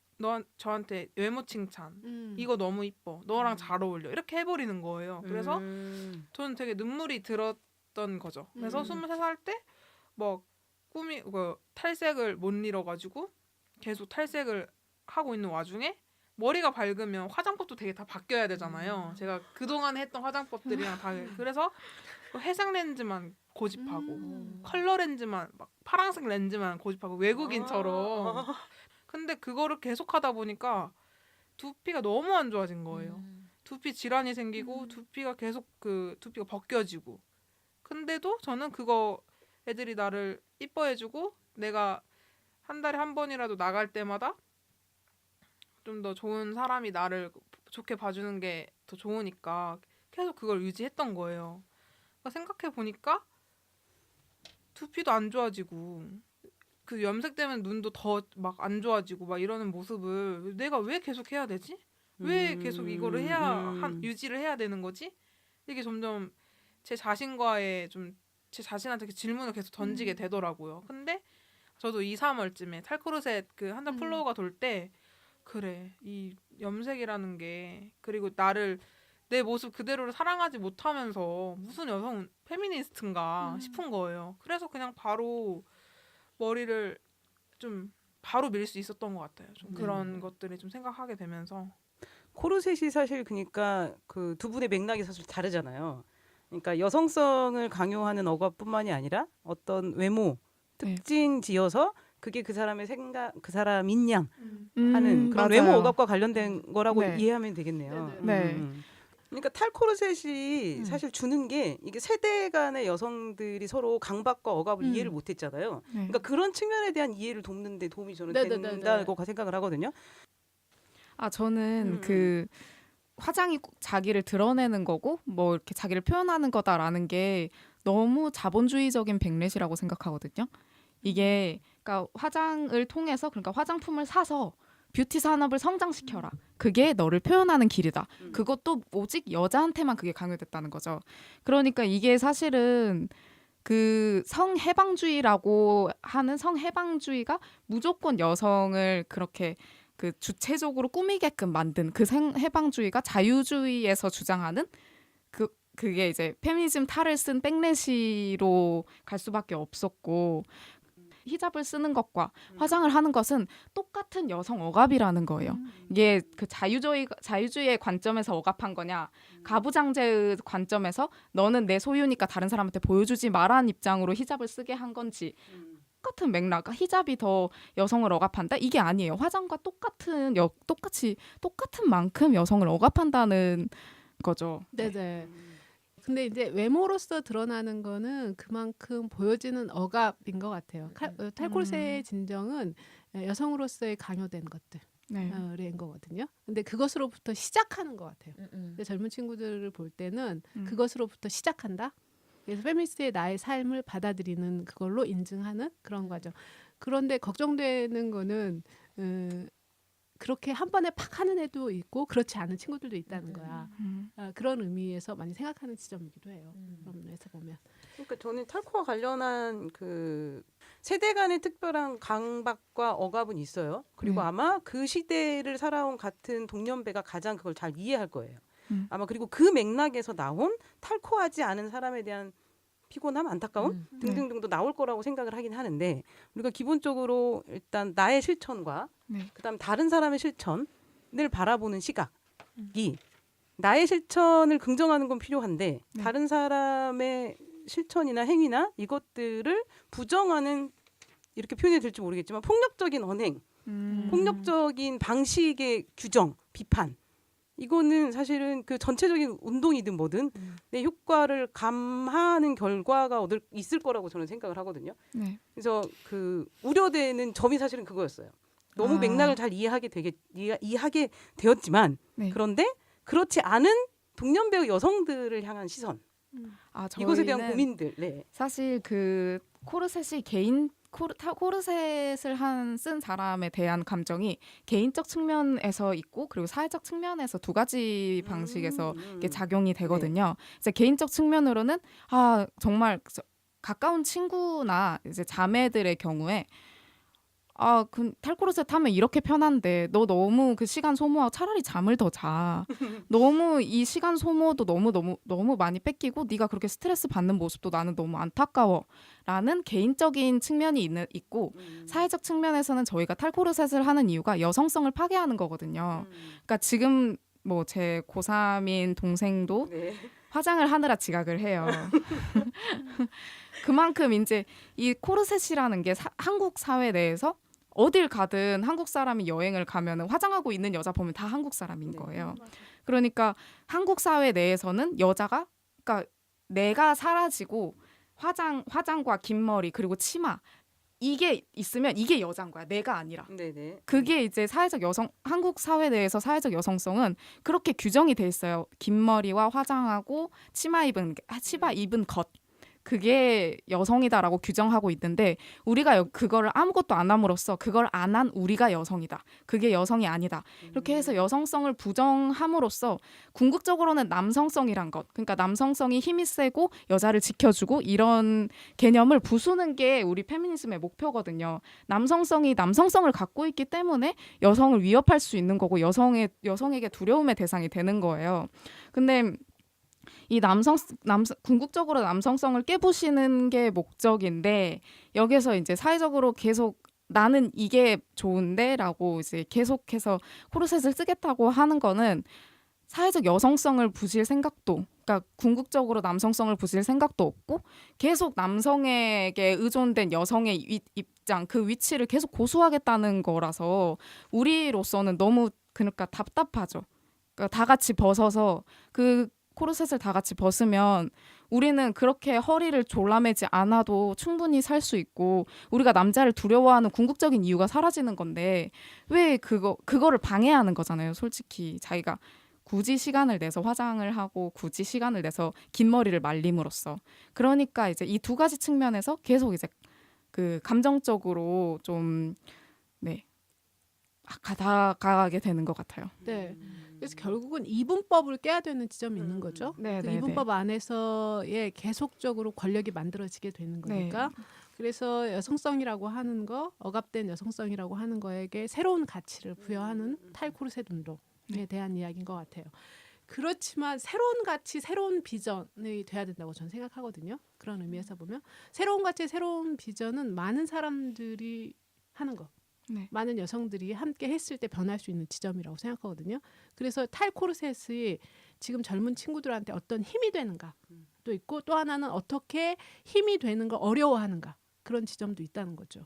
저한테 외모 칭찬 이거 너무 이뻐 너랑 잘 어울려 이렇게 해버리는 거예요. 그래서 저는 되게 눈물이 들었던 거죠. 그래서 23살 때 뭐 탈색을 못 잃어가지고 계속 탈색을 하고 있는 와중에 머리가 밝으면 화장법도 되게 다 바뀌어야 되잖아요. 제가 그동안 했던 화장법들이랑 다 그래서 회색 렌즈만 고집하고 컬러 렌즈만 막 파란색 렌즈만 고집하고 외국인처럼. 근데 그거를 계속 하다 보니까 두피가 너무 안 좋아진 거예요. 두피 질환이 생기고 두피가 계속 두피가 벗겨지고. 근데도 저는 그거 애들이 나를 이뻐해주고 내가 한 달에 한 번이라도 나갈 때마다 좀 더 좋은 사람이 나를 좋게 봐주는 게 더 좋으니까 계속 그걸 유지했던 거예요. 그러니까 생각해 보니까 두피도 안 좋아지고 그 염색 때문에 눈도 더 막 안 좋아지고 막 이러는 모습을 내가 왜 계속 해야 되지? 왜 계속 이거를 유지를 해야 되는 거지? 이게 점점 제 자신과의 제 자신한테 질문을 계속 던지게 되더라고요. 근데 저도 2, 3월쯤에 탈코르셋 그 한 달 플로우가 돌 때 그래 이 염색이라는 게 그리고 나를 내 모습 그대로를 사랑하지 못하면서 무슨 여성 페미니스트인가 싶은 거예요. 그래서 그냥 바로 머리를 좀 바로 밀 수 있었던 것 같아요. 좀 그런 것들이 좀 생각하게 되면서 코르셋이 사실 그러니까 그 두 분의 맥락이 사실 다르잖아요. 그러니까 여성성을 강요하는 억압뿐만이 아니라 어떤 외모 특징 지어서 그게 그 사람의 생각, 그 사람인 양 하는 그런 맞아요. 외모 억압과 관련된 거라고 네. 이해하면 되겠네요. 네. 그러니까 탈코르셋이 사실 주는 게 이게 세대 간의 여성들이 서로 강박과 억압을 이해를 못했잖아요. 네. 그러니까 그런 측면에 대한 이해를 돕는 데 도움이 저는 네네네네. 된다고 생각을 하거든요. 저는 그 화장이 꼭 자기를 드러내는 거고 뭐 이렇게 자기를 표현하는 거다라는 게 너무 자본주의적인 백렛이라고 생각하거든요. 이게 그러니까 화장을 통해서 그러니까 화장품을 사서 뷰티 산업을 성장시켜라. 그게 너를 표현하는 길이다. 그것도 오직 여자한테만 그게 강요됐다는 거죠. 그러니까 이게 사실은 그 성해방주의라고 하는 성해방주의가 무조건 여성을 그렇게 그 주체적으로 꾸미게끔 만든 그 해방주의가 자유주의에서 주장하는 그게 이제 페미니즘 탈을 쓴 백래시로 갈 수밖에 없었고 히잡을 쓰는 것과 화장을 하는 것은 똑같은 여성 억압이라는 거예요. 이게 그 자유주의의 관점에서 억압한 거냐, 가부장제의 관점에서 너는 내 소유니까 다른 사람한테 보여주지 말라는 입장으로 히잡을 쓰게 한 건지 똑같은 맥락, 히잡이 더 여성을 억압한다? 이게 아니에요. 화장과 똑같은 만큼 여성을 억압한다는 거죠. 네네. 근데 이제 외모로서 드러나는 거는 그만큼 보여지는 억압인 것 같아요. 탈코르셋의 진정은 여성으로서의 강요된 것들. 네. 인 거거든요. 근데 그것으로부터 시작하는 것 같아요. 근데 젊은 친구들을 볼 때는 그것으로부터 시작한다. 그래서 페미니스트의 나의 삶을 받아들이는 그걸로 인증하는 그런 과정. 그런데 걱정되는 거는 그렇게 한 번에 팍 하는 애도 있고 그렇지 않은 친구들도 있다는 거야. 그런 의미에서 많이 생각하는 지점이기도 해요. 그런 면에서 보면. 그러니까 저는 탈코와 관련한 그 세대 간의 특별한 강박과 억압은 있어요. 그리고 아마 그 시대를 살아온 같은 동년배가 가장 그걸 잘 이해할 거예요. 아마 그리고 그 맥락에서 나온 탈코하지 않은 사람에 대한 피곤함, 안타까움 등등등도 나올 거라고 생각을 하긴 하는데 우리가 기본적으로 일단 나의 실천과 그다음 다른 사람의 실천을 바라보는 시각이 나의 실천을 긍정하는 건 필요한데 다른 사람의 실천이나 행위나 이것들을 부정하는 이렇게 표현이 될지 모르겠지만 폭력적인 언행, 폭력적인 방식의 규정, 비판 이거는 사실은 그 전체적인 운동이든 뭐든 내 효과를 감하는 결과가 있을 거라고 저는 생각을 하거든요. 네. 그래서 그 우려되는 점이 사실은 그거였어요. 너무 맥락을 잘 이해하게 되었지만 네. 그런데 그렇지 않은 동년배의 여성들을 향한 시선 이것에 대한 저희는 고민들. 네. 사실 그 코르셋이 코르셋을 쓴 사람에 대한 감정이 개인적 측면에서 있고 그리고 사회적 측면에서 두 가지 방식에서 이게 작용이 되거든요. 이제 개인적 측면으로는 정말 가까운 친구나 이제 자매들의 경우에 그 탈코르셋 하면 이렇게 편한데 너 너무 그 시간 소모하고 차라리 잠을 더 자. 너무 이 시간 소모도 너무 많이 뺏기고 네가 그렇게 스트레스 받는 모습도 나는 너무 안타까워. 라는 개인적인 측면이 있고 사회적 측면에서는 저희가 탈코르셋을 하는 이유가 여성성을 파괴하는 거거든요. 그러니까 지금 뭐 제 고3인 동생도 화장을 하느라 지각을 해요. 그만큼 이제 이 코르셋이라는 게 한국 사회 내에서 어딜 가든 한국 사람이 여행을 가면 화장하고 있는 여자 보면 다 한국 사람인 거예요. 그러니까 한국 사회 내에서는 여자가 그러니까 내가 사라지고 화장과 긴 머리 그리고 치마 이게 있으면 이게 여자인 거야. 내가 아니라. 네네. 그게 이제 한국 사회 내에서 사회적 여성성은 그렇게 규정이 돼 있어요. 긴 머리와 화장하고 치마 입은 것. 그게 여성이다라고 규정하고 있는데 우리가 그거를 아무것도 안 함으로써 그걸 안 한 우리가 여성이다. 그게 여성이 아니다. 이렇게 해서 여성성을 부정함으로써 궁극적으로는 남성성이란 것. 그러니까 남성성이 힘이 세고 여자를 지켜주고 이런 개념을 부수는 게 우리 페미니즘의 목표거든요. 남성성이 남성성을 갖고 있기 때문에 여성을 위협할 수 있는 거고 여성에게 두려움의 대상이 되는 거예요. 근데 이 궁극적으로 남성성을 깨부시는 게 목적인데 여기서 이제 사회적으로 계속 나는 이게 좋은데라고 이제 계속해서 코르셋을 쓰겠다고 하는 거는 사회적 여성성을 부실 생각도, 그러니까 궁극적으로 남성성을 부실 생각도 없고 계속 남성에게 의존된 여성의 입장, 그 위치를 계속 고수하겠다는 거라서 우리로서는 너무 그러니까 답답하죠. 그러니까 다 같이 벗어서 그 코르셋을 다 같이 벗으면 우리는 그렇게 허리를 졸라매지 않아도 충분히 살 수 있고 우리가 남자를 두려워하는 궁극적인 이유가 사라지는 건데 왜 그거를 방해하는 거잖아요. 솔직히 자기가 굳이 시간을 내서 화장을 하고 굳이 시간을 내서 긴 머리를 말림으로써 그러니까 이제 이 두 가지 측면에서 계속 이제 그 감정적으로 좀 다가가게 되는 것 같아요. 네. 그래서 결국은 이분법을 깨야 되는 지점이 있는 거죠. 네, 그래서 네, 이분법 안에서의 계속적으로 권력이 만들어지게 되는 거니까. 그래서 여성성이라고 하는 거, 억압된 여성성이라고 하는 거에게 새로운 가치를 부여하는 탈코르셋 운동에 대한 이야기인 것 같아요. 그렇지만 새로운 가치, 새로운 비전이 돼야 된다고 저는 생각하거든요. 그런 의미에서 보면 새로운 가치, 새로운 비전은 많은 사람들이 하는 거. 많은 여성들이 함께 했을 때 변할 수 있는 지점이라고 생각하거든요. 그래서 탈코르셋이 지금 젊은 친구들한테 어떤 힘이 되는가도 있고 또 하나는 어떻게 힘이 되는 걸 어려워하는가 그런 지점도 있다는 거죠.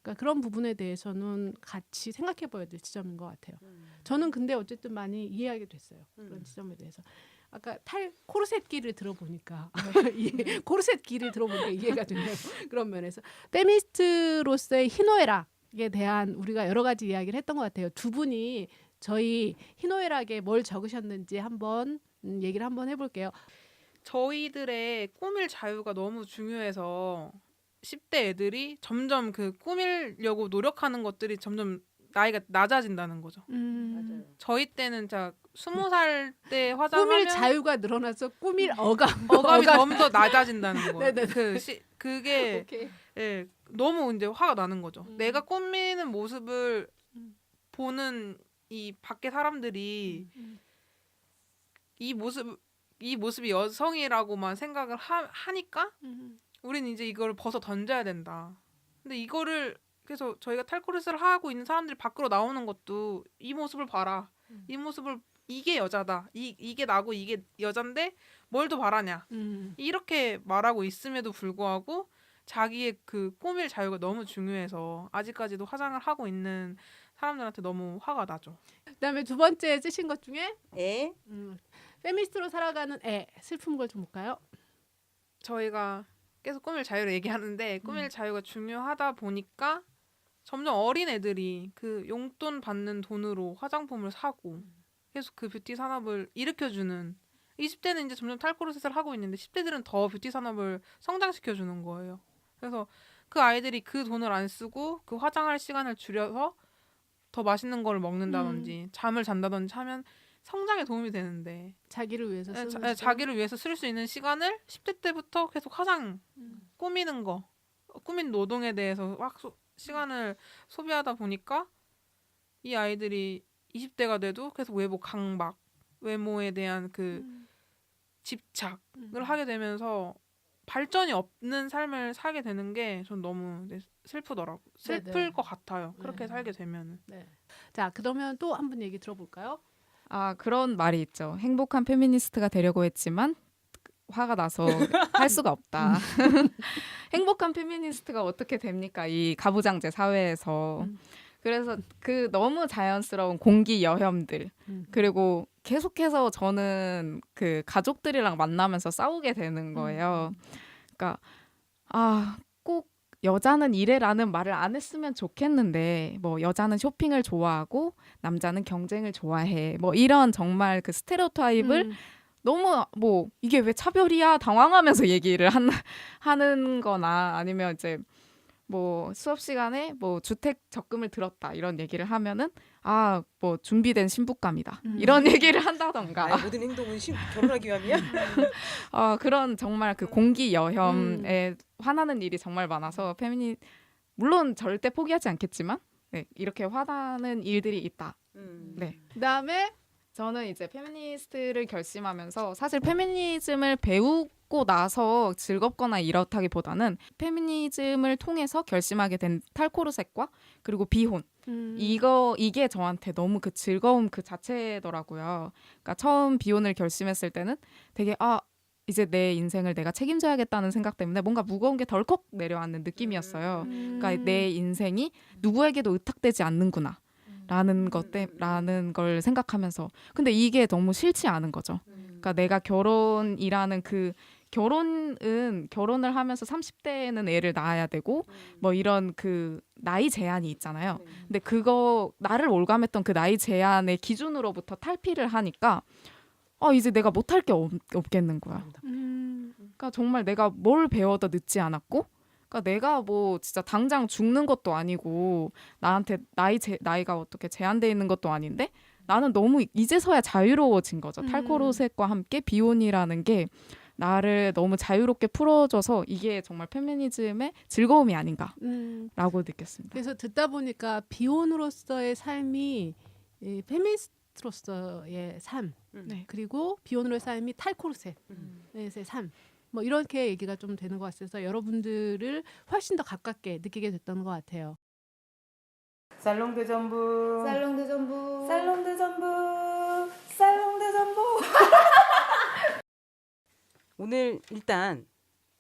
그러니까 그런 부분에 대해서는 같이 생각해봐야 될 지점인 것 같아요. 저는 근데 어쨌든 많이 이해하게 됐어요. 그런 지점에 대해서. 아까 코르셋 길을 들어보니까 코르셋 길을 들어보니까 이해가 되네요. 그런 면에서 페미니스트로서의 희노애락에 대한 우리가 여러 가지 이야기를 했던 것 같아요. 두 분이 저희 희노애락에 뭘 적으셨는지 한번 얘기를 한번 해볼게요. 저희들의 꾸밀 자유가 너무 중요해서 10대 애들이 점점 그 꾸밀려고 노력하는 것들이 점점 나이가 낮아진다는 거죠. 맞아요. 저희 때는 자 20살 때 화장하면 꾸밀 자유가 늘어나서 꾸밀 어감이 너무 더 낮아진다는 거예요. 네네네. 그게 오케이. 예, 너무 이제 화가 나는 거죠. 내가 꾸미는 모습을 보는 이 밖에 사람들이 이 모습이 여성이라고만 생각을 하니까 우리는 이제 이걸 벗어 던져야 된다. 근데 이거를 그래서 저희가 탈코르스를 하고 있는 사람들이 밖으로 나오는 것도 이 모습을 봐라. 이 모습을 이게 여자다. 이게 나고 이게 여잔데 뭘 더 바라냐. 이렇게 말하고 있음에도 불구하고 자기의 그 꾸밀 자유가 너무 중요해서 아직까지도 화장을 하고 있는 사람들한테 너무 화가 나죠. 그다음에 두 번째 쓰신 것 중에 에? 페미니스트로 살아가는 슬픈 걸 좀 볼까요? 저희가 계속 꾸밀 자유를 얘기하는데 꾸밀 자유가 중요하다 보니까 점점 어린 애들이 그 용돈 받는 돈으로 화장품을 사고 계속 그 뷰티 산업을 일으켜주는 20대는 이제 점점 탈코르셋을 하고 있는데 10대들은 더 뷰티 산업을 성장시켜주는 거예요. 그래서 그 아이들이 그 돈을 안 쓰고 그 화장할 시간을 줄여서 더 맛있는 걸 먹는다든지 잠을 잔다든지 하면 성장에 도움이 되는데 자기를 위해서 쓰는 시간? 자기를 위해서 쓸 수 있는 시간을 10대 때부터 계속 화장 꾸미는 거 꾸민 노동에 대해서 막 시간을 소비하다 보니까 이 아이들이 20대가 돼도 계속 외모 강박 외모에 대한 그 집착을 하게 되면서 발전이 없는 삶을 살게 되는 게 전 너무 슬프더라고. 슬플 네네. 것 같아요. 그렇게 네. 살게 되면은. 네. 자, 그러면 또 한 분 얘기 들어볼까요? 아, 그런 말이 있죠. 행복한 페미니스트가 되려고 했지만 화가 나서 할 수가 없다. 행복한 페미니스트가 어떻게 됩니까? 이 가부장제 사회에서. 그래서 그 너무 자연스러운 공기 여혐들 그리고 계속해서 저는 그 가족들이랑 만나면서 싸우게 되는 거예요. 그러니까 꼭 여자는 이래라는 말을 안 했으면 좋겠는데 뭐 여자는 쇼핑을 좋아하고 남자는 경쟁을 좋아해 뭐 이런 정말 그 스테레오타입을 너무 뭐 이게 왜 차별이야 당황하면서 얘기를 하는 거나 아니면 이제 뭐 수업 시간에 뭐 주택 적금을 들었다 이런 얘기를 하면은 뭐 준비된 신부감이다 이런 얘기를 한다던가 나의 모든 행동은 결혼하기 위함이야? 그런 정말 그 공기 여혐에 화나는 일이 정말 많아서 물론 절대 포기하지 않겠지만 네, 이렇게 화나는 일들이 있다. 네. 그다음에 저는 이제 페미니스트를 결심하면서 사실 페미니즘을 배우고 나서 즐겁거나 이렇다기보다는 페미니즘을 통해서 결심하게 된 탈코르셋과 그리고 비혼 이게 저한테 너무 그 즐거움 그 자체더라고요. 그러니까 처음 비혼을 결심했을 때는 되게 이제 내 인생을 내가 책임져야겠다는 생각 때문에 뭔가 무거운 게 덜컥 내려앉는 느낌이었어요. 그러니까 내 인생이 누구에게도 의탁되지 않는구나. 라는 걸 생각하면서 근데 이게 너무 싫지 않은 거죠. 그러니까 내가 결혼이라는 그 결혼을 하면서 30대에는 애를 낳아야 되고 뭐 이런 그 나이 제한이 있잖아요. 근데 그거 나를 올감했던 그 나이 제한의 기준으로부터 탈피를 하니까 이제 내가 못할 게 없겠는 거야. 그러니까 정말 내가 뭘 배워도 늦지 않았고 그러니까 내가 뭐 진짜 당장 죽는 것도 아니고 나한테 나이가 어떻게 제한돼 있는 것도 아닌데 나는 너무 이제서야 자유로워진 거죠. 탈코르셋과 함께 비혼이라는 게 나를 너무 자유롭게 풀어줘서 이게 정말 페미니즘의 즐거움이 아닌가라고 느꼈습니다. 그래서 듣다 보니까 비혼으로서의 삶이 이 페미니스트로서의 삶 네. 그리고 비혼으로의 삶이 탈코르셋의 삶 뭐 이렇게 얘기가 좀 되는 것 같아서 여러분들을 훨씬 더 가깝게 느끼게 됐던 것 같아요. 살롱드 전부. 살롱드 전부 살롱드 전부 살롱드 전부 오늘 일단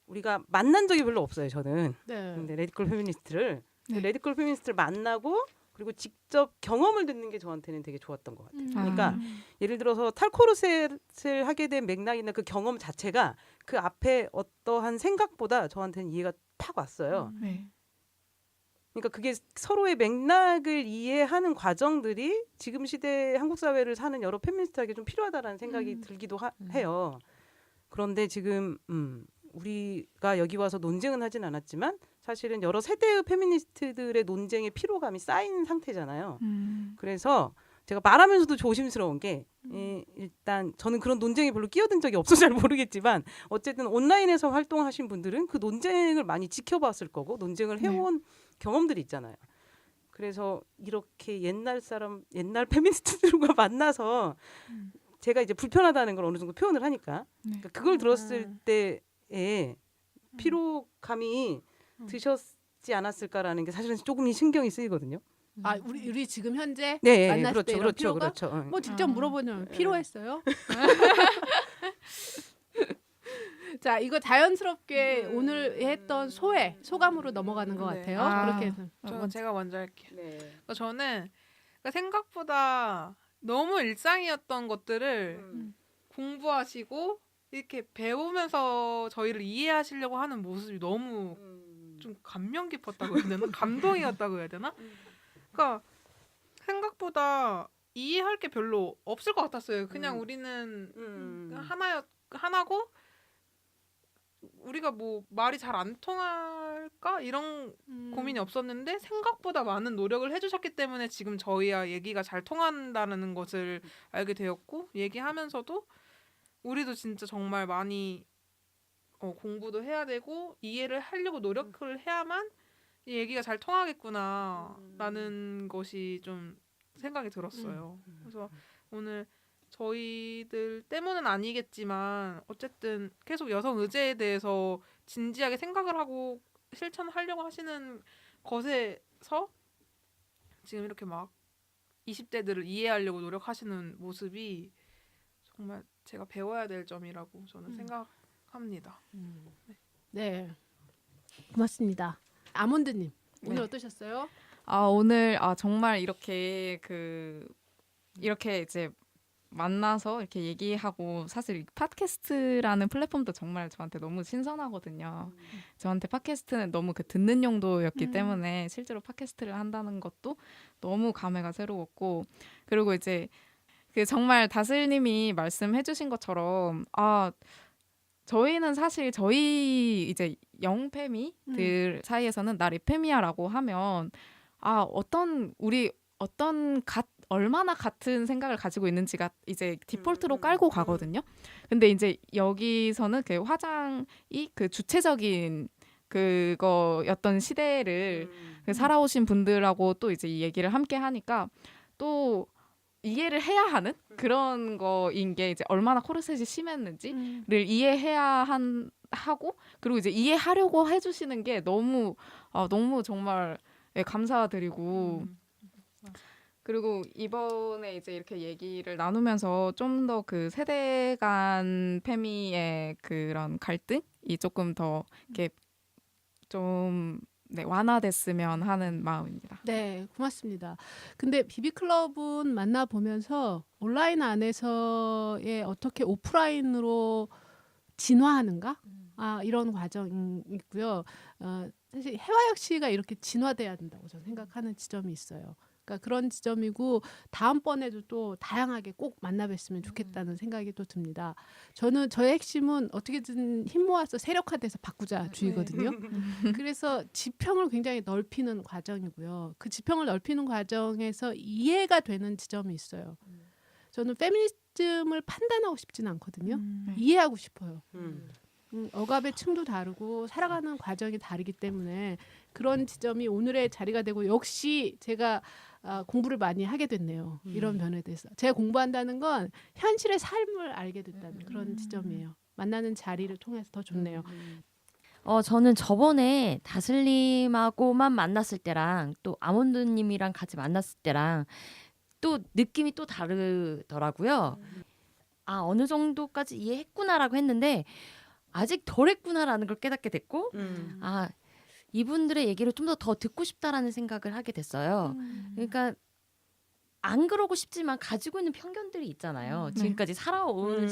우리가 만난 적이 별로 없어요. 저는. 네. 근데 레디컬 페미니스트를 네. 레디컬 페미니스트를 만나고 그리고 직접 경험을 듣는 게 저한테는 되게 좋았던 것 같아요. 그러니까 예를 들어서 탈코르셋을 하게 된 맥락이나 그 경험 자체가 그 앞에 어떠한 생각보다 저한테는 이해가 팍 왔어요. 네. 그러니까 그게 서로의 맥락을 이해하는 과정들이 지금 시대 한국 사회를 사는 여러 페미니스트에게 좀 필요하다라는 생각이 들기도 해요. 그런데 지금 우리가 여기 와서 논쟁은 하진 않았지만 사실은 여러 세대의 페미니스트들의 논쟁의 피로감이 쌓인 상태잖아요. 그래서 제가 말하면서도 조심스러운 게 일단 저는 그런 논쟁에 별로 끼어든 적이 없어서 잘 모르겠지만 어쨌든 온라인에서 활동하신 분들은 그 논쟁을 많이 지켜봤을 거고 논쟁을 해온 경험들이 있잖아요. 그래서 이렇게 옛날 페미니스트들과 만나서 제가 이제 불편하다는 걸 어느 정도 표현을 하니까 그러니까 그걸 들었을 때의 피로감이 드셨지 않았을까라는 게 사실은 조금 신경이 쓰이거든요. 아, 우리 지금 현재 네, 만났을 때 이런 피로가? 그렇죠. 뭐 직접 물어보면 필요했어요. 자, 이거 자연스럽게 오늘 했던 소감으로 넘어가는 것 네. 같아요. 아. 그렇게 해서 제가 먼저 할게요. 네. 그러니까 저는 그러니까 생각보다 너무 일상이었던 것들을 공부하시고 이렇게 배우면서 저희를 이해하시려고 하는 모습이 너무 좀 감명 깊었다고 해야 되나? 감동이었다고 해야 되나? 그러니까 생각보다 이해할 게 별로 없을 것 같았어요. 그냥 우리는 하나고 우리가 뭐 말이 잘 안 통할까 이런 고민이 없었는데 생각보다 많은 노력을 해주셨기 때문에 지금 저희와 얘기가 잘 통한다는 것을 알게 되었고 얘기하면서도 우리도 진짜 정말 많이 공부도 해야 되고 이해를 하려고 노력을 해야만 이 얘기가 잘 통하겠구나라는 것이 좀 생각이 들었어요. 그래서 오늘 저희들 때문은 아니겠지만 어쨌든 계속 여성 의제에 대해서 진지하게 생각을 하고 실천하려고 하시는 것에서 지금 이렇게 막 20대들을 이해하려고 노력하시는 모습이 정말 제가 배워야 될 점이라고 저는 생각합니다. 네, 고맙습니다. 아몬드님 오늘 네. 어떠셨어요? 오늘 정말 이렇게 이렇게 이제 만나서 이렇게 얘기하고 사실 이 팟캐스트라는 플랫폼도 정말 저한테 너무 신선하거든요. 저한테 팟캐스트는 너무 듣는 용도였기 때문에 실제로 팟캐스트를 한다는 것도 너무 감회가 새로웠고 그리고 이제 정말 다슬님이 말씀해주신 것처럼 저희는 사실 저희 이제 영페미들 사이에서는 나 리페미아라고 하면 얼마나 같은 생각을 가지고 있는지가 이제 디폴트로 깔고 가거든요. 근데 이제 여기서는 그 화장이 그 주체적인 그거였던 시대를 살아오신 분들하고 또 이제 이 얘기를 함께 하니까 또 이해를 해야 하는 그런 거인 게 이제 얼마나 코르셋이 심했는지를 이해해야 하고 그리고 이제 이해하려고 해주시는 게 너무 정말 감사드리고 그리고 이번에 이제 이렇게 얘기를 나누면서 좀 더 그 세대 간 페미의 그런 갈등이 조금 더 이렇게 좀 완화됐으면 하는 마음입니다. 네, 고맙습니다. 근데 비비클럽은 만나보면서 온라인 안에서의 어떻게 오프라인으로 진화하는가? 이런 과정이 있고요. 사실 해화역시가 이렇게 진화돼야 된다고 저는 생각하는 지점이 있어요. 그러니까 그런 지점이고 다음번에도 또 다양하게 꼭 만나뵀으면 좋겠다는 생각이 또 듭니다. 저는 저의 핵심은 어떻게든 힘 모아서 세력화돼서 바꾸자 주의거든요. 그래서 지평을 굉장히 넓히는 과정이고요. 그 지평을 넓히는 과정에서 이해가 되는 지점이 있어요. 저는 페미니즘을 판단하고 싶지는 않거든요. 이해하고 싶어요. 억압의 층도 다르고 살아가는 과정이 다르기 때문에 그런 지점이 오늘의 자리가 되고 역시 제가 공부를 많이 하게 됐네요. 이런 면에 대해서. 제가 공부한다는 건 현실의 삶을 알게 됐다는 그런 지점이에요. 만나는 자리를 통해서 더 좋네요. 저는 저번에 다슬님하고만 만났을 때랑 또 아몬드님이랑 같이 만났을 때랑 또 느낌이 또 다르더라고요. 어느 정도까지 이해했구나라고 했는데 아직 덜 했구나라는 걸 깨닫게 됐고 이분들의 얘기를 좀 더 듣고 싶다라는 생각을 하게 됐어요. 그러니까 안 그러고 싶지만 가지고 있는 편견들이 있잖아요. 지금까지 살아온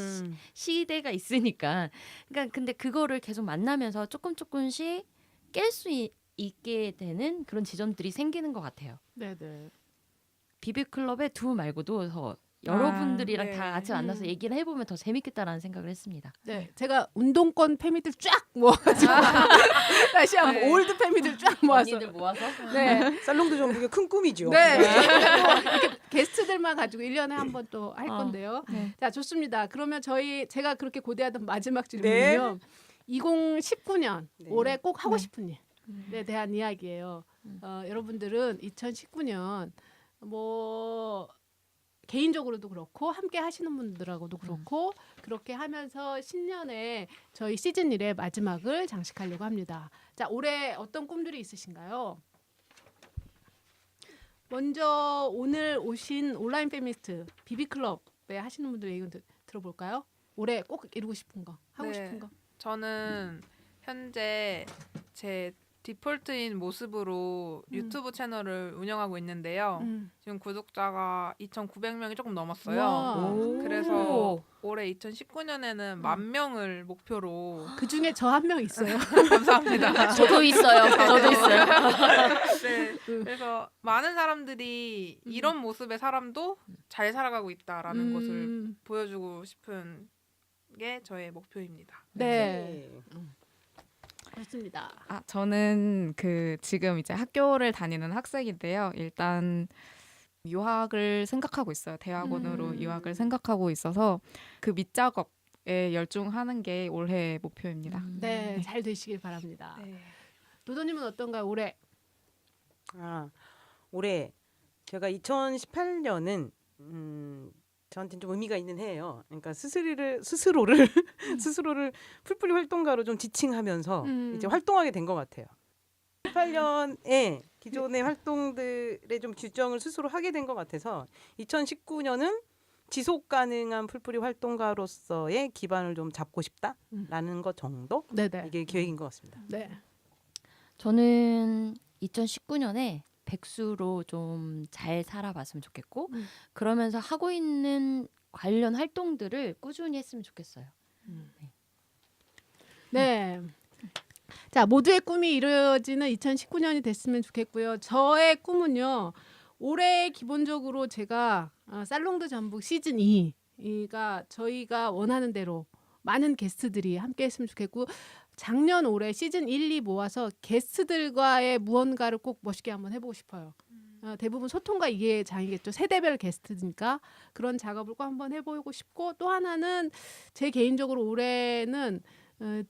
시대가 있으니까. 그러니까 근데 그거를 계속 만나면서 조금씩 깰 수 있게 되는 그런 지점들이 생기는 것 같아요. 네네. 비비클럽의 두 말고도 더 여러분들이랑 네. 다 같이 만나서 얘기를 해보면 더 재밌겠다라는 생각을 했습니다. 네, 제가 운동권 패미들 쫙 모아가지고 다시 한번 네. 올드 패미들 쫙 모아서 언니들 모아서 네, 살롱드 전북의 큰 꿈이죠. 네, 또 이렇게 게스트들만 가지고 1년에 한 번 또 할 건데요. 네. 자, 좋습니다. 그러면 제가 그렇게 고대하던 마지막 질문은요. 2019년 네. 올해 꼭 하고 네. 싶은 일에 대한 이야기예요. 여러분들은 2019년 뭐 개인적으로도 그렇고 함께 하시는 분들하고도 그렇고 그렇게 하면서 신년에 저희 시즌 1의 마지막을 장식하려고 합니다. 자, 올해 어떤 꿈들이 있으신가요? 먼저 오늘 오신 온라인 페미니스트 비비클럽에 하시는 분들 얘기 들어볼까요? 올해 꼭 이루고 싶은 거, 하고 네. 싶은 거. 저는 현재 제 디폴트인 모습으로 유튜브 채널을 운영하고 있는데요. 지금 구독자가 2,900명이 조금 넘었어요. 와. 그래서 올해 2019년에는 10,000명을 목표로 그 중에 저 한 명 있어요. 감사합니다. 저도 있어요. 저도 있어요. 네, 그래서 많은 사람들이 이런 모습의 사람도 잘 살아가고 있다라는 것을 보여주고 싶은 게 저의 목표입니다. 네. 그렇습니다. 저는 지금 이제 학교를 다니는 학생인데요. 일단 유학을 생각하고 있어요. 대학원으로 유학을 생각하고 있어서 그 밑작업에 열중하는 게 올해 목표입니다. 네, 잘 되시길 바랍니다. 네. 도도님은 어떤가요? 올해 올해 제가 2018년은 저한테는 좀 의미가 있는 해예요. 그러니까 스스로를 풀뿌리 활동가로 좀 지칭하면서 이제 활동하게 된 것 같아요. 18년에 기존의 활동들의 좀 규정을 스스로 하게 된 것 같아서 2019년은 지속 가능한 풀뿌리 활동가로서의 기반을 좀 잡고 싶다라는 것 정도? 네네. 이게 계획인 것 같습니다. 네. 저는 2019년에 백수로 좀 잘 살아봤으면 좋겠고 그러면서 하고 있는 관련 활동들을 꾸준히 했으면 좋겠어요. 네. 자, 모두의 꿈이 이루어지는 2019년이 됐으면 좋겠고요. 저의 꿈은요. 올해 기본적으로 제가 살롱드 전북 시즌 2가 저희가 원하는 대로 많은 게스트들이 함께 했으면 좋겠고 작년 올해 시즌 1, 2 모아서 게스트들과의 무언가를 꼭 멋있게 한번 해보고 싶어요. 대부분 소통과 이해의 장이겠죠. 세대별 게스트니까 그런 작업을 꼭 한번 해보고 싶고 또 하나는 제 개인적으로 올해는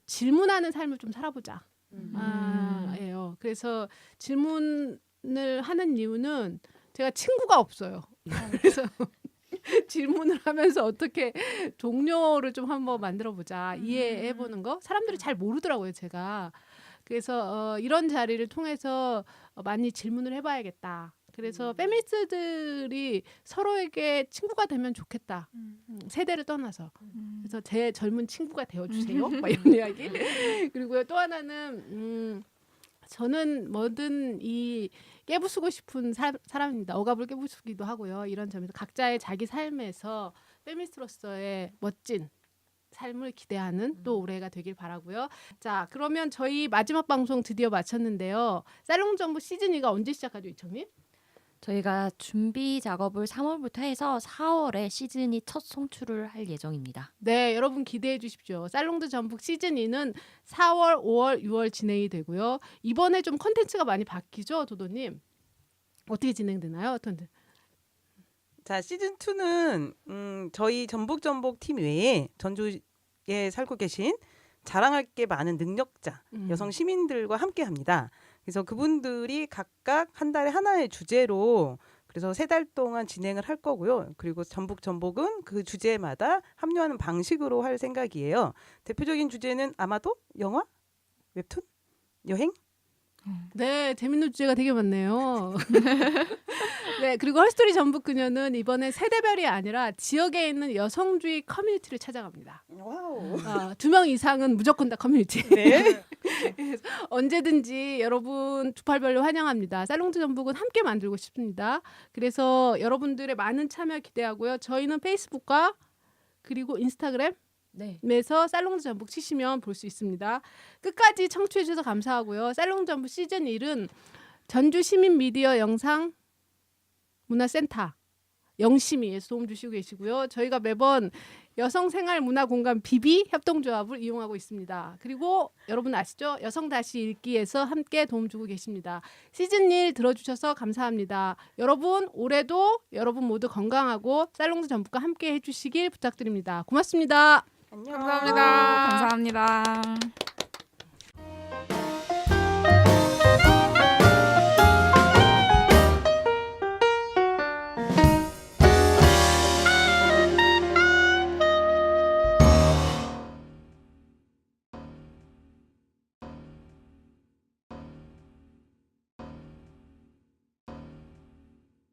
질문하는 삶을 좀 살아보자. 예요. 그래서 질문을 하는 이유는 제가 친구가 없어요. 그래서 질문을 하면서 어떻게 동료를 좀 한번 만들어보자. 이해해보는 거. 사람들이 잘 모르더라고요, 제가. 그래서 이런 자리를 통해서 많이 질문을 해봐야겠다. 그래서 페미니스트들이 서로에게 친구가 되면 좋겠다. 세대를 떠나서. 그래서 제 젊은 친구가 되어주세요. 막 이런 이야기. 그리고 또 하나는 저는 뭐든 이 깨부수고 싶은 사람입니다. 억압을 깨부수기도 하고요. 이런 점에서 각자의 자기 삶에서 페미니스트로서의 멋진 삶을 기대하는 또 올해가 되길 바라고요. 자, 그러면 저희 마지막 방송 드디어 마쳤는데요. 살롱 전북 시즌 2가 언제 시작하죠, 이청님? 저희가 준비 작업을 3월부터 해서 4월에 시즌이 첫 송출을 할 예정입니다. 네, 여러분 기대해 주십시오. 살롱드 전북 시즌 2는 4월, 5월, 6월 진행이 되고요. 이번에 좀 컨텐츠가 많이 바뀌죠, 도도님? 어떻게 진행되나요? 자, 시즌 2는 저희 전북 팀 외에 전주에 살고 계신 자랑할 게 많은 능력자 여성 시민들과 함께 합니다. 그래서 그분들이 각각 한 달에 하나의 주제로 그래서 3달 동안 진행을 할 거고요. 그리고 전북은 그 주제마다 합류하는 방식으로 할 생각이에요. 대표적인 주제는 아마도 영화, 웹툰, 여행 네, 재밌는 주제가 되게 많네요. 네, 그리고 헐스토리 전북 그녀는 이번에 세대별이 아니라 지역에 있는 여성주의 커뮤니티를 찾아갑니다. 와우. 2명 이상은 무조건 다 커뮤니티. 네. 그래서 언제든지 여러분 두 팔 벌려 환영합니다. 살롱드 전북은 함께 만들고 싶습니다. 그래서 여러분들의 많은 참여 기대하고요. 저희는 페이스북과 그리고 인스타그램 네. 에서 살롱드 전북 치시면 볼 수 있습니다. 끝까지 청취해 주셔서 감사하고요. 살롱드 전북 시즌 1은 전주 시민 미디어 영상 문화센터 영심이에서 도움 주시고 계시고요. 저희가 매번 여성 생활 문화 공간 비비 협동조합을 이용하고 있습니다. 그리고 여러분 아시죠? 여성 다시 읽기에서 함께 도움 주고 계십니다. 시즌 1 들어주셔서 감사합니다. 여러분 올해도 여러분 모두 건강하고 살롱드 전북과 함께 해주시길 부탁드립니다. 고맙습니다. 안녕. 감사합니다. 감사합니다.